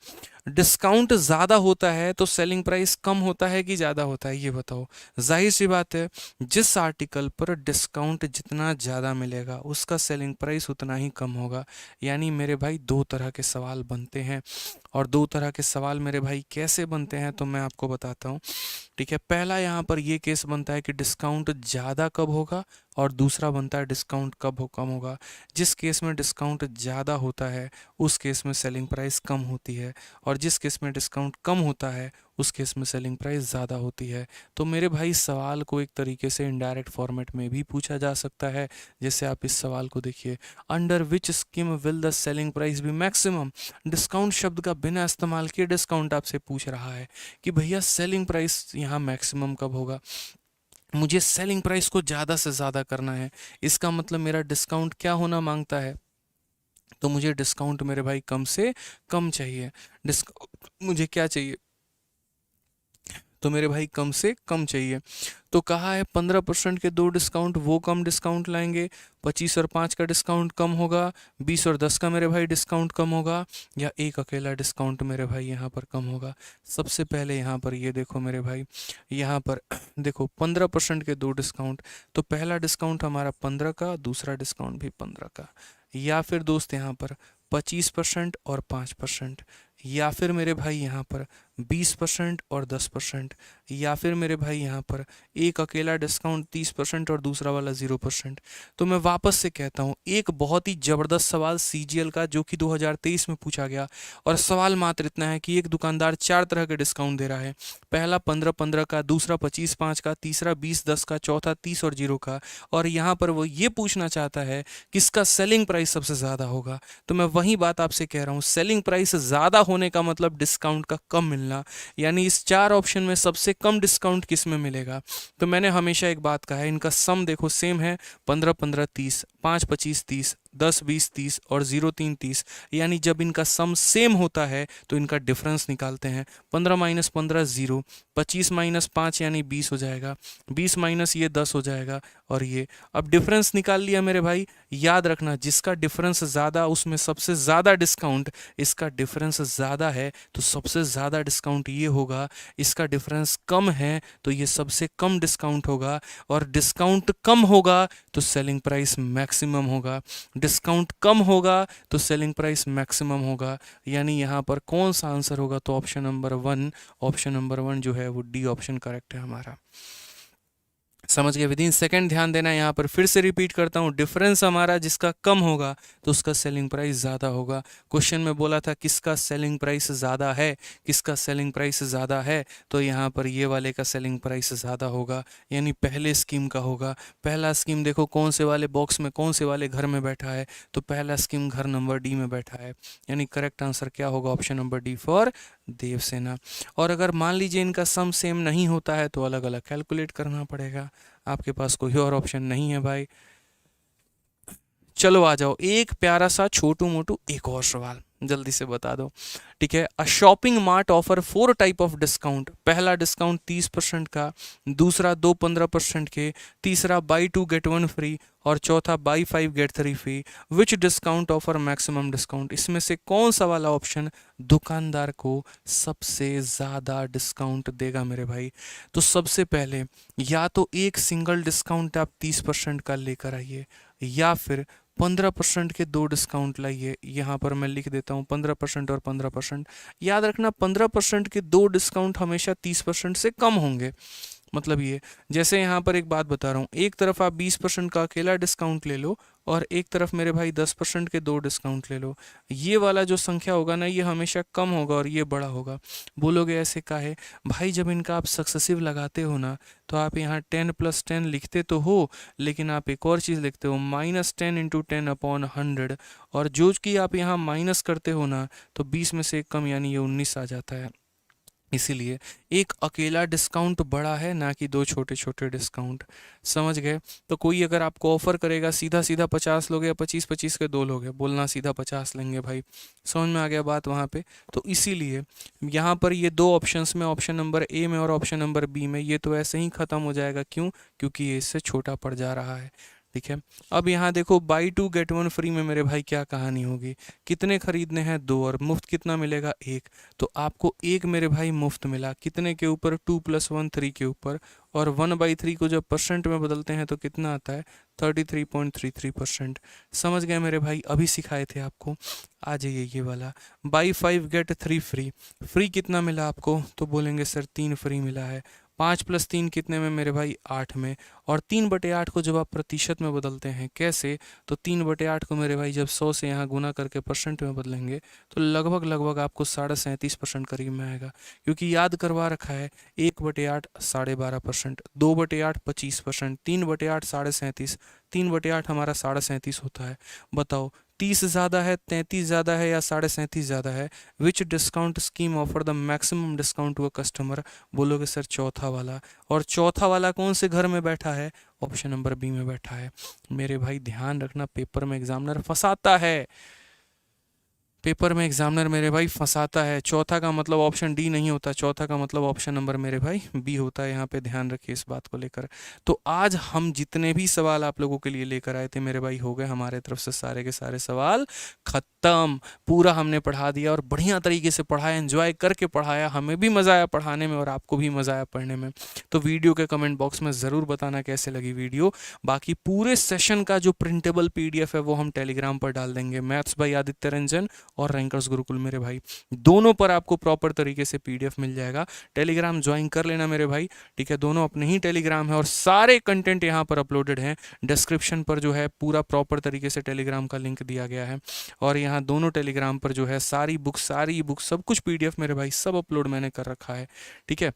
डिस्काउंट ज़्यादा होता है तो सेलिंग प्राइस कम होता है कि ज़्यादा होता है, ये बताओ। जाहिर सी बात है, जिस आर्टिकल पर डिस्काउंट जितना ज़्यादा मिलेगा उसका सेलिंग प्राइस उतना ही कम होगा। यानी मेरे भाई दो तरह के सवाल बनते हैं, और दो तरह के सवाल मेरे भाई कैसे बनते हैं तो मैं आपको बताता हूँ। ठीक है, पहला यहाँ पर ये केस बनता है कि डिस्काउंट ज़्यादा कब होगा, और दूसरा बनता है डिस्काउंट कब हो कम होगा। जिस केस में डिस्काउंट ज़्यादा होता है उस केस में सेलिंग प्राइस कम होती है, और जिस केस में डिस्काउंट कम होता है उस केस में सेलिंग प्राइस ज़्यादा होती है। तो मेरे भाई सवाल को एक तरीके से इनडायरेक्ट फॉर्मेट में भी पूछा जा सकता है। जैसे आप इस सवाल को देखिए, under which scheme will the selling price be maximum. Discount शब्द का बिना इस्तेमाल किए डिस्काउंट आपसे पूछ रहा है कि भैया सेलिंग प्राइस यहाँ मैक्सिमम कब होगा। मुझे सेलिंग प्राइस को ज़्यादा से ज़्यादा करना है, इसका मतलब मेरा डिस्काउंट क्या होना मांगता है, तो मुझे डिस्काउंट मेरे भाई कम से कम चाहिए। डिस्काउंट मुझे क्या चाहिए, तो मेरे भाई कम से कम चाहिए। तो कहा है 15% के दो डिस्काउंट, वो कम डिस्काउंट लाएंगे। 25 और 5 का डिस्काउंट कम होगा, 20 और 10 का मेरे भाई डिस्काउंट कम होगा, या एक अकेला डिस्काउंट मेरे भाई यहाँ पर कम होगा। सबसे पहले यहाँ पर ये देखो मेरे भाई, यहाँ पर देखो 15% के दो डिस्काउंट, तो पहला डिस्काउंट हमारा 15 का, दूसरा डिस्काउंट भी 15 का। या फिर दोस्त यहाँ पर 25% और 5%, या फिर मेरे भाई यहाँ पर 20% और 10%, या फिर मेरे भाई यहाँ पर एक अकेला डिस्काउंट 30% और दूसरा वाला 0%। तो मैं वापस से कहता हूँ, एक बहुत ही ज़बरदस्त सवाल सीजीएल का जो कि 2023 में पूछा गया, और सवाल मात्र इतना है कि एक दुकानदार चार तरह के डिस्काउंट दे रहा है। पहला 15-15 का, दूसरा 25-5 का, तीसरा 20-10 का, चौथा 30 और 0 का। और यहाँ पर वो ये पूछना चाहता है किसका सेलिंग प्राइस सबसे ज़्यादा होगा। तो मैं वही बात आपसे कह रहा हूँ, सेलिंग प्राइस ज़्यादा होने का मतलब डिस्काउंट का कम मिलना। यानी इस चार ऑप्शन में सबसे कम डिस्काउंट किस में मिलेगा। तो मैंने हमेशा एक बात कहा है, इनका सम देखो सेम है, 15-15 30, 5-25 30, 10-20 30 और 0-3 30। यानी जब इनका सम सेम होता है तो इनका डिफरेंस निकालते हैं। 15 माइनस 15 0, 25 माइनस 5 यानी 20 हो जाएगा, 20 माइनस ये 10 हो जाएगा, और ये अब डिफरेंस निकाल लिया मेरे भाई। याद रखना, जिसका डिफरेंस ज़्यादा उसमें सबसे ज़्यादा डिस्काउंट, इसका डिफरेंस ज़्यादा है तो सबसे ज़्यादा डिस्काउंट ये होगा, इसका डिफरेंस कम है तो ये सबसे कम डिस्काउंट होगा, और डिस्काउंट कम होगा तो सेलिंग प्राइस मैक्सिमम होगा, डिस्काउंट कम होगा तो सेलिंग प्राइस मैक्सिमम होगा। यानी यहाँ पर कौन सा आंसर होगा, तो ऑप्शन नंबर 1, ऑप्शन नंबर 1 जो है वो डी ऑप्शन करेक्ट है हमारा। समझ गए, विदिन सेकंड ध्यान देना है। यहाँ पर फिर से रिपीट करता हूँ, डिफरेंस हमारा जिसका कम होगा तो उसका सेलिंग प्राइस ज़्यादा होगा। क्वेश्चन में बोला था किसका सेलिंग प्राइस ज़्यादा है, किसका सेलिंग प्राइस ज़्यादा है, तो यहाँ पर ये वाले का सेलिंग प्राइस ज़्यादा होगा, यानी पहले स्कीम का होगा। पहला स्कीम देखो कौन से वाले बॉक्स में, कौन से वाले घर में बैठा है, तो पहला स्कीम घर नंबर डी में बैठा है। यानी करेक्ट आंसर क्या होगा, option number D for Devasena. और अगर मान लीजिए इनका सम सेम नहीं होता है तो अलग अलग कैलकुलेट करना पड़ेगा, आपके पास कोई और ऑप्शन नहीं है भाई। चलो आ जाओ, एक प्यारा सा छोटू मोटू एक और सवाल। जल्दी से बता दो। ठीक है, अ shopping mart offer 4 type of discount. पहला डिस्काउंट 30% का, दूसरा दो 15% के, तीसरा बाई 2 गेट 1 फ्री और चौथा buy 5 get 3 free. Which discount offer maximum discount? इसमें से कौन सा वाला ऑप्शन दुकानदार को सबसे ज़्यादा डिस्काउंट देगा मेरे भाई? तो सबसे पहले या तो एक सिंगल डिस्काउंट आप 30% का लेकर आइए, या फिर 15% के दो डिस्काउंट लाइए। यहाँ पर मैं लिख देता हूँ 15% और 15%। याद रखना 15% के दो डिस्काउंट हमेशा 30% से कम होंगे। मतलब ये, जैसे यहाँ पर एक बात बता रहा हूँ, एक तरफ आप 20% का अकेला डिस्काउंट ले लो और एक तरफ मेरे भाई 10% के दो डिस्काउंट ले लो। ये वाला जो संख्या होगा ना, ये हमेशा कम होगा और ये बड़ा होगा। बोलोगे ऐसे काहे? भाई जब इनका आप सक्सेसिव लगाते हो ना, तो आप यहाँ 10 + 10 लिखते तो हो, लेकिन आप एक और चीज़ लिखते हो -10 × 10/100। और जो कि आप यहाँ माइनस करते हो ना, तो 20 में से एक कम यानी ये 19 आ जाता है। इसीलिए एक अकेला डिस्काउंट बड़ा है, ना कि दो छोटे छोटे डिस्काउंट। समझ गए? तो कोई अगर आपको ऑफर करेगा सीधा सीधा 50 लोगे या 25-25 के दो लोगे, बोलना सीधा 50 लेंगे भाई। समझ में आ गया बात वहाँ पे? तो इसीलिए यहाँ पर ये दो ऑप्शंस में, ऑप्शन नंबर ए में और ऑप्शन नंबर बी में, ये तो ऐसे ही ख़त्म हो जाएगा। क्यों? क्योंकि ये इससे छोटा पड़ जा रहा है। ठीक है, अब यहाँ देखो बाई 2 गेट 1 फ्री में मेरे भाई क्या कहानी होगी? कितने खरीदने हैं? दो, और मुफ्त कितना मिलेगा? एक। तो आपको एक मेरे भाई मुफ्त मिला, कितने के ऊपर? 2 + 1 3 के ऊपर। और 1/3 को जब परसेंट में बदलते हैं तो कितना आता है? 33.33%। समझ गए मेरे भाई? अभी सिखाए थे आपको। आ जाइए ये वाला, बाई 5 गेट 3 फ्री। फ्री कितना मिला आपको? तो बोलेंगे सर 3 फ्री मिला है। 5 + 3 कितने में मेरे भाई? 8 में। और 3/8 को जब आप प्रतिशत में बदलते हैं, कैसे? तो 3/8 को मेरे भाई जब 100 से यहाँ गुना करके परसेंट में बदलेंगे, तो लगभग लगभग आपको 37.5% करीब में आएगा। क्योंकि याद करवा रखा है 1/8 12.5%, 2/8 25%, 3/8 37.5, 3/8 हमारा 37.5 होता है। बताओ 30 ज़्यादा है, 33 ज़्यादा है या 37.5 ज़्यादा है? Which discount scheme offer the maximum discount to a customer? बोलोगे सर चौथा वाला। और चौथा वाला कौन से घर में बैठा है? ऑप्शन नंबर बी में बैठा है। मेरे भाई ध्यान रखना, पेपर में एग्जामिनर फंसाता है। पेपर में एग्जामिनर मेरे भाई फंसाता है। चौथा का मतलब ऑप्शन डी नहीं होता, चौथा का मतलब ऑप्शन नंबर मेरे भाई बी होता है। यहाँ पे ध्यान रखिए इस बात को लेकर। तो आज हम जितने भी सवाल आप लोगों के लिए लेकर आए थे मेरे भाई, हो गए हमारे तरफ से सारे के सारे सवाल खत्म। पूरा हमने पढ़ा दिया और बढ़िया तरीके से पढ़ाया, एंजॉय करके पढ़ाया। हमें भी मज़ा आया पढ़ाने में और आपको भी मज़ा आया पढ़ने में। तो वीडियो के कमेंट बॉक्स में ज़रूर बताना कैसे लगी वीडियो। बाकी पूरे सेशन का जो प्रिंटेबल PDF है वो हम टेलीग्राम पर डाल देंगे। मैथ्स बाय आदित्य रंजन और रैंकर्स गुरुकुल मेरे भाई, दोनों पर आपको प्रॉपर तरीके से PDF मिल जाएगा। टेलीग्राम ज्वाइन कर लेना मेरे भाई। ठीक है, दोनों अपने ही टेलीग्राम है और सारे कंटेंट यहाँ पर अपलोडेड हैं। डिस्क्रिप्शन पर जो है पूरा प्रॉपर तरीके से टेलीग्राम का लिंक दिया गया है। और यहाँ दोनों टेलीग्राम पर जो है सारी बुक्स, सारी बुक, सब कुछ PDF मेरे भाई सब अपलोड मैंने कर रखा है। ठीक है,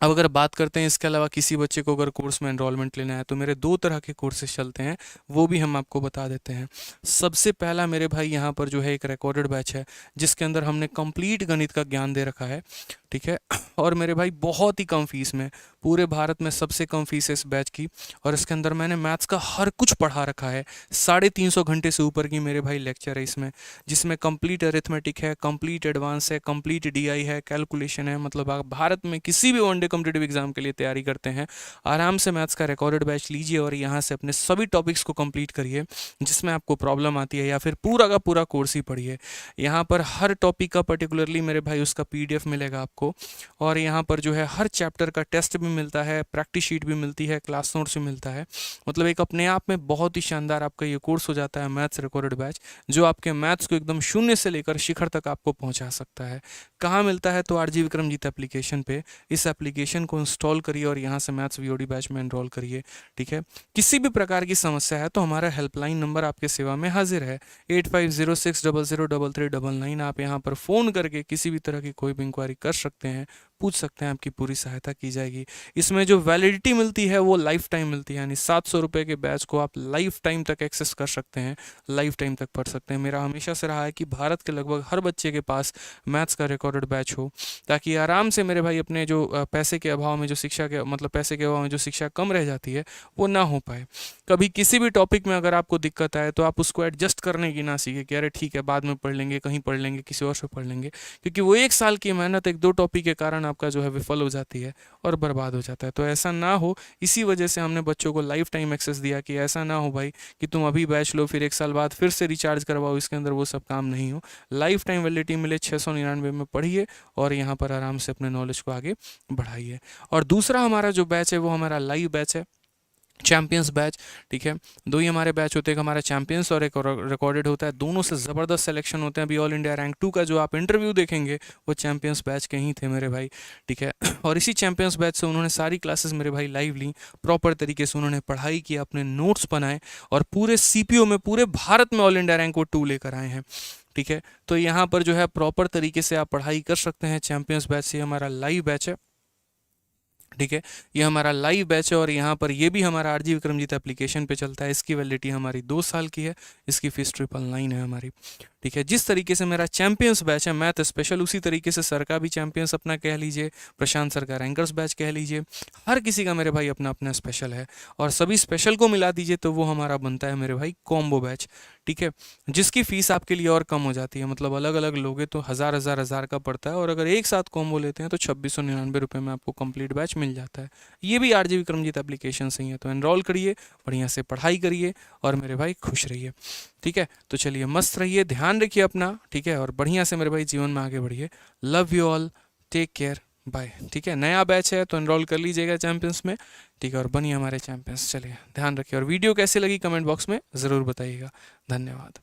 अब अगर बात करते हैं इसके अलावा किसी बच्चे को अगर कोर्स में एनरोलमेंट लेना है, तो मेरे दो तरह के कोर्सेज चलते हैं, वो भी हम आपको बता देते हैं। सबसे पहला मेरे भाई यहाँ पर जो है एक रिकॉर्डेड बैच है, जिसके अंदर हमने कंप्लीट गणित का ज्ञान दे रखा है। ठीक है, और मेरे भाई बहुत ही कम फीस में, पूरे भारत में सबसे कम फीस है इस बैच की। और इसके अंदर मैंने मैथ्स का हर कुछ पढ़ा रखा है। 350 घंटे से ऊपर की मेरे भाई लेक्चर है इसमें, जिसमें कंप्लीट अरिथमेटिक है, कंप्लीट एडवांस है, कंप्लीट DI है, कैलकुलेशन है। मतलब आप भारत में किसी भी वनडे कॉम्पिटेटिव एग्जाम के लिए तैयारी करते हैं, आराम से मैथ्स का रिकॉर्डेड बैच लीजिए और यहाँ से अपने सभी टॉपिक्स को कंप्लीट करिए जिसमें आपको प्रॉब्लम आती है, या फिर पूरा का पूरा कोर्स ही पढ़िए। यहाँ पर हर टॉपिक का पर्टिकुलरली मेरे भाई उसका PDF मिलेगा आपको। और यहाँ पर जो है हर चैप्टर का टेस्ट भी मिलता है, प्रैक्टिस शीट भी मिलती है, क्लास नोट्स भी मिलता है। मतलब एक अपने आप में बहुत ही शानदार आपका ये कोर्स हो जाता है मैथ्स रिकॉर्डेड बैच, जो आपके मैथ्स को एकदम शून्य से लेकर शिखर तक आपको पहुँचा सकता है। कहाँ मिलता है? तो RG विक्रमजीत एप्लीकेशन पे। इस एप्लीकेशन को इंस्टॉल करिए और यहाँ से मैथ्स VOD बैच में एनरोल करिए। ठीक है, किसी भी प्रकार की समस्या है तो हमारा हेल्पलाइन नंबर आपके सेवा में हाजिर है, 8506003399। आप यहाँ पर फ़ोन करके किसी भी तरह की कोई भी इंक्वायरी कर सकते हैं, पूछ सकते हैं, आपकी पूरी सहायता की जाएगी। इसमें जो वैलिडिटी मिलती है वो लाइफ टाइम मिलती है, यानी 700 रुपये के बैच को आप लाइफ टाइम तक एक्सेस कर सकते हैं, लाइफ टाइम तक पढ़ सकते हैं। मेरा हमेशा से रहा है कि भारत के लगभग हर बच्चे के पास मैथ्स का रिकॉर्डेड बैच हो, ताकि आराम से मेरे भाई अपने जो पैसे के अभाव में जो शिक्षा के मतलब पैसे के अभाव में जो शिक्षा कम रह जाती है वो ना हो पाए। कभी किसी भी टॉपिक में अगर आपको दिक्कत आए तो आप उसको एडजस्ट करने की ना सीखें कि अरे ठीक है बाद में पढ़ लेंगे, कहीं पढ़ लेंगे, किसी और से पढ़ लेंगे, क्योंकि वो 1 साल की मेहनत 1-2 टॉपिक के कारण आपका जो है विफल हो जाती है और बर्बाद हो जाता है। तो ऐसा ना हो, इसी वजह से हमने बच्चों को लाइफ टाइम एक्सेस दिया कि ऐसा ना हो भाई कि तुम अभी बैच लो फिर 1 साल बाद फिर से रिचार्ज करवाओ, इसके अंदर वो सब काम नहीं हो। लाइफ टाइम वैलिडिटी मिले, 699 में पढ़िए और यहाँ पर आराम से अपने नॉलेज को आगे बढ़ाइए। और दूसरा हमारा जो बैच है वो हमारा लाइव बैच है, चैंपियंस बैच। ठीक है, दो ही हमारे बैच होते हैं, एक हमारा चैंपियंस और एक रिकॉर्डेड होता है। दोनों से ज़बरदस्त सिलेक्शन होते हैं। अभी ऑल इंडिया रैंक 2 का जो आप इंटरव्यू देखेंगे वो चैंपियंस बैच के ही थे मेरे भाई। ठीक है, और इसी चैंपियंस बैच से उन्होंने सारी क्लासेस मेरे भाई लाइव ली, प्रॉपर तरीके से उन्होंने पढ़ाई की, अपने नोट्स बनाए और पूरे CPO में पूरे भारत में ऑल इंडिया रैंक को 2 लेकर आए हैं। ठीक है, तो यहाँ पर जो है प्रॉपर तरीके से आप पढ़ाई कर सकते हैं। चैंपियंस बैच से हमारा लाइव बैच है। ठीक है, ये हमारा लाइव बैच है और यहाँ पर ये भी हमारा RG विक्रमजीत एप्लीकेशन पे चलता है। इसकी वैलिडिटी हमारी 2 साल की है, इसकी फीस 999 है हमारी। ठीक है, जिस तरीके से मेरा चैंपियंस बैच है मैथ स्पेशल, उसी तरीके से सर का भी चैंपियंस अपना कह लीजिए, प्रशांत सर का रैंकर्स बैच कह लीजिए, हर किसी का मेरे भाई अपना अपना स्पेशल है। और सभी स्पेशल को मिला दीजिए तो वो हमारा बनता है मेरे भाई कॉम्बो बैच। ठीक है, जिसकी फीस आपके लिए और कम हो जाती है, मतलब अलग अलग लोगे तो हज़ार का पड़ता है और अगर एक साथ कॉम्बो लेते हैं तो 2699 में आपको कंप्लीट बैच मिल जाता है। ये भी RG विक्रमजीत एप्लीकेशन से ही है, तो एनरोल करिए, बढ़िया से पढ़ाई करिए और मेरे भाई खुश रहिए। ठीक है, तो चलिए मस्त रहिए, ध्यान रखिए अपना। ठीक है, और बढ़िया से मेरे भाई जीवन में आगे बढ़िए। Love you all, take care, bye. ठीक है, नया बैच है तो एनरोल कर लीजिएगा चैंपियंस में। ठीक है, और बनिए हमारे चैंपियंस। चलिए ध्यान रखिए, और वीडियो कैसे लगी कमेंट बॉक्स में ज़रूर बताइएगा। धन्यवाद।